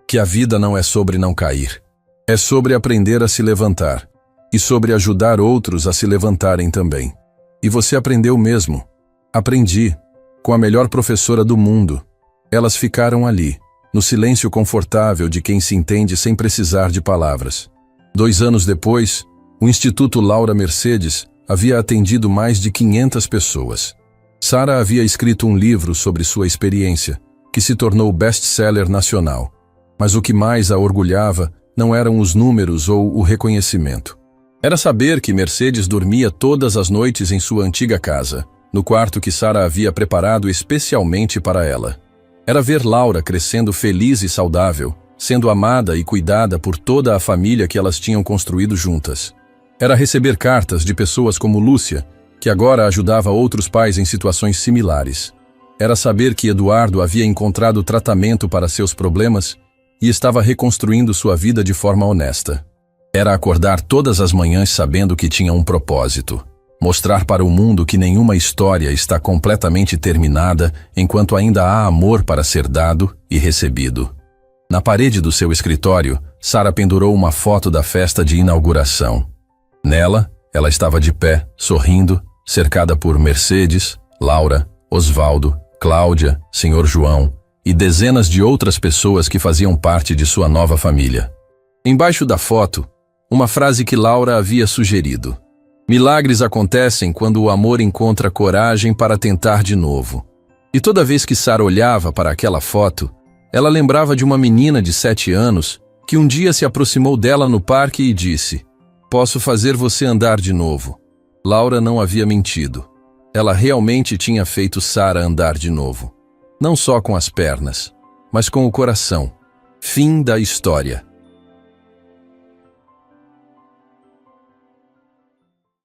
Que a vida não é sobre não cair. É sobre aprender a se levantar. E sobre ajudar outros a se levantarem também. E você aprendeu mesmo. Aprendi. Com a melhor professora do mundo. Elas ficaram ali, no silêncio confortável de quem se entende sem precisar de palavras. 2 anos depois, o Instituto Laura Mercedes havia atendido mais de 500 pessoas. Sara havia escrito um livro sobre sua experiência, que se tornou best-seller nacional. Mas o que mais a orgulhava não eram os números ou o reconhecimento. Era saber que Mercedes dormia todas as noites em sua antiga casa, no quarto que Sara havia preparado especialmente para ela. Era ver Laura crescendo feliz e saudável, sendo amada e cuidada por toda a família que elas tinham construído juntas. Era receber cartas de pessoas como Lúcia, que agora ajudava outros pais em situações similares. Era saber que Eduardo havia encontrado tratamento para seus problemas e estava reconstruindo sua vida de forma honesta. Era acordar todas as manhãs sabendo que tinha um propósito. Mostrar para o mundo que nenhuma história está completamente terminada enquanto ainda há amor para ser dado e recebido. Na parede do seu escritório, Sara pendurou uma foto da festa de inauguração. Nela, ela estava de pé, sorrindo, cercada por Mercedes, Laura, Osvaldo, Cláudia, Sr. João e dezenas de outras pessoas que faziam parte de sua nova família. Embaixo da foto, uma frase que Laura havia sugerido. Milagres acontecem quando o amor encontra coragem para tentar de novo. E toda vez que Sara olhava para aquela foto, ela lembrava de uma menina de 7 anos que um dia se aproximou dela no parque e disse: "Posso fazer você andar de novo." Laura não havia mentido. Ela realmente tinha feito Sara andar de novo. Não só com as pernas, mas com o coração. Fim da história.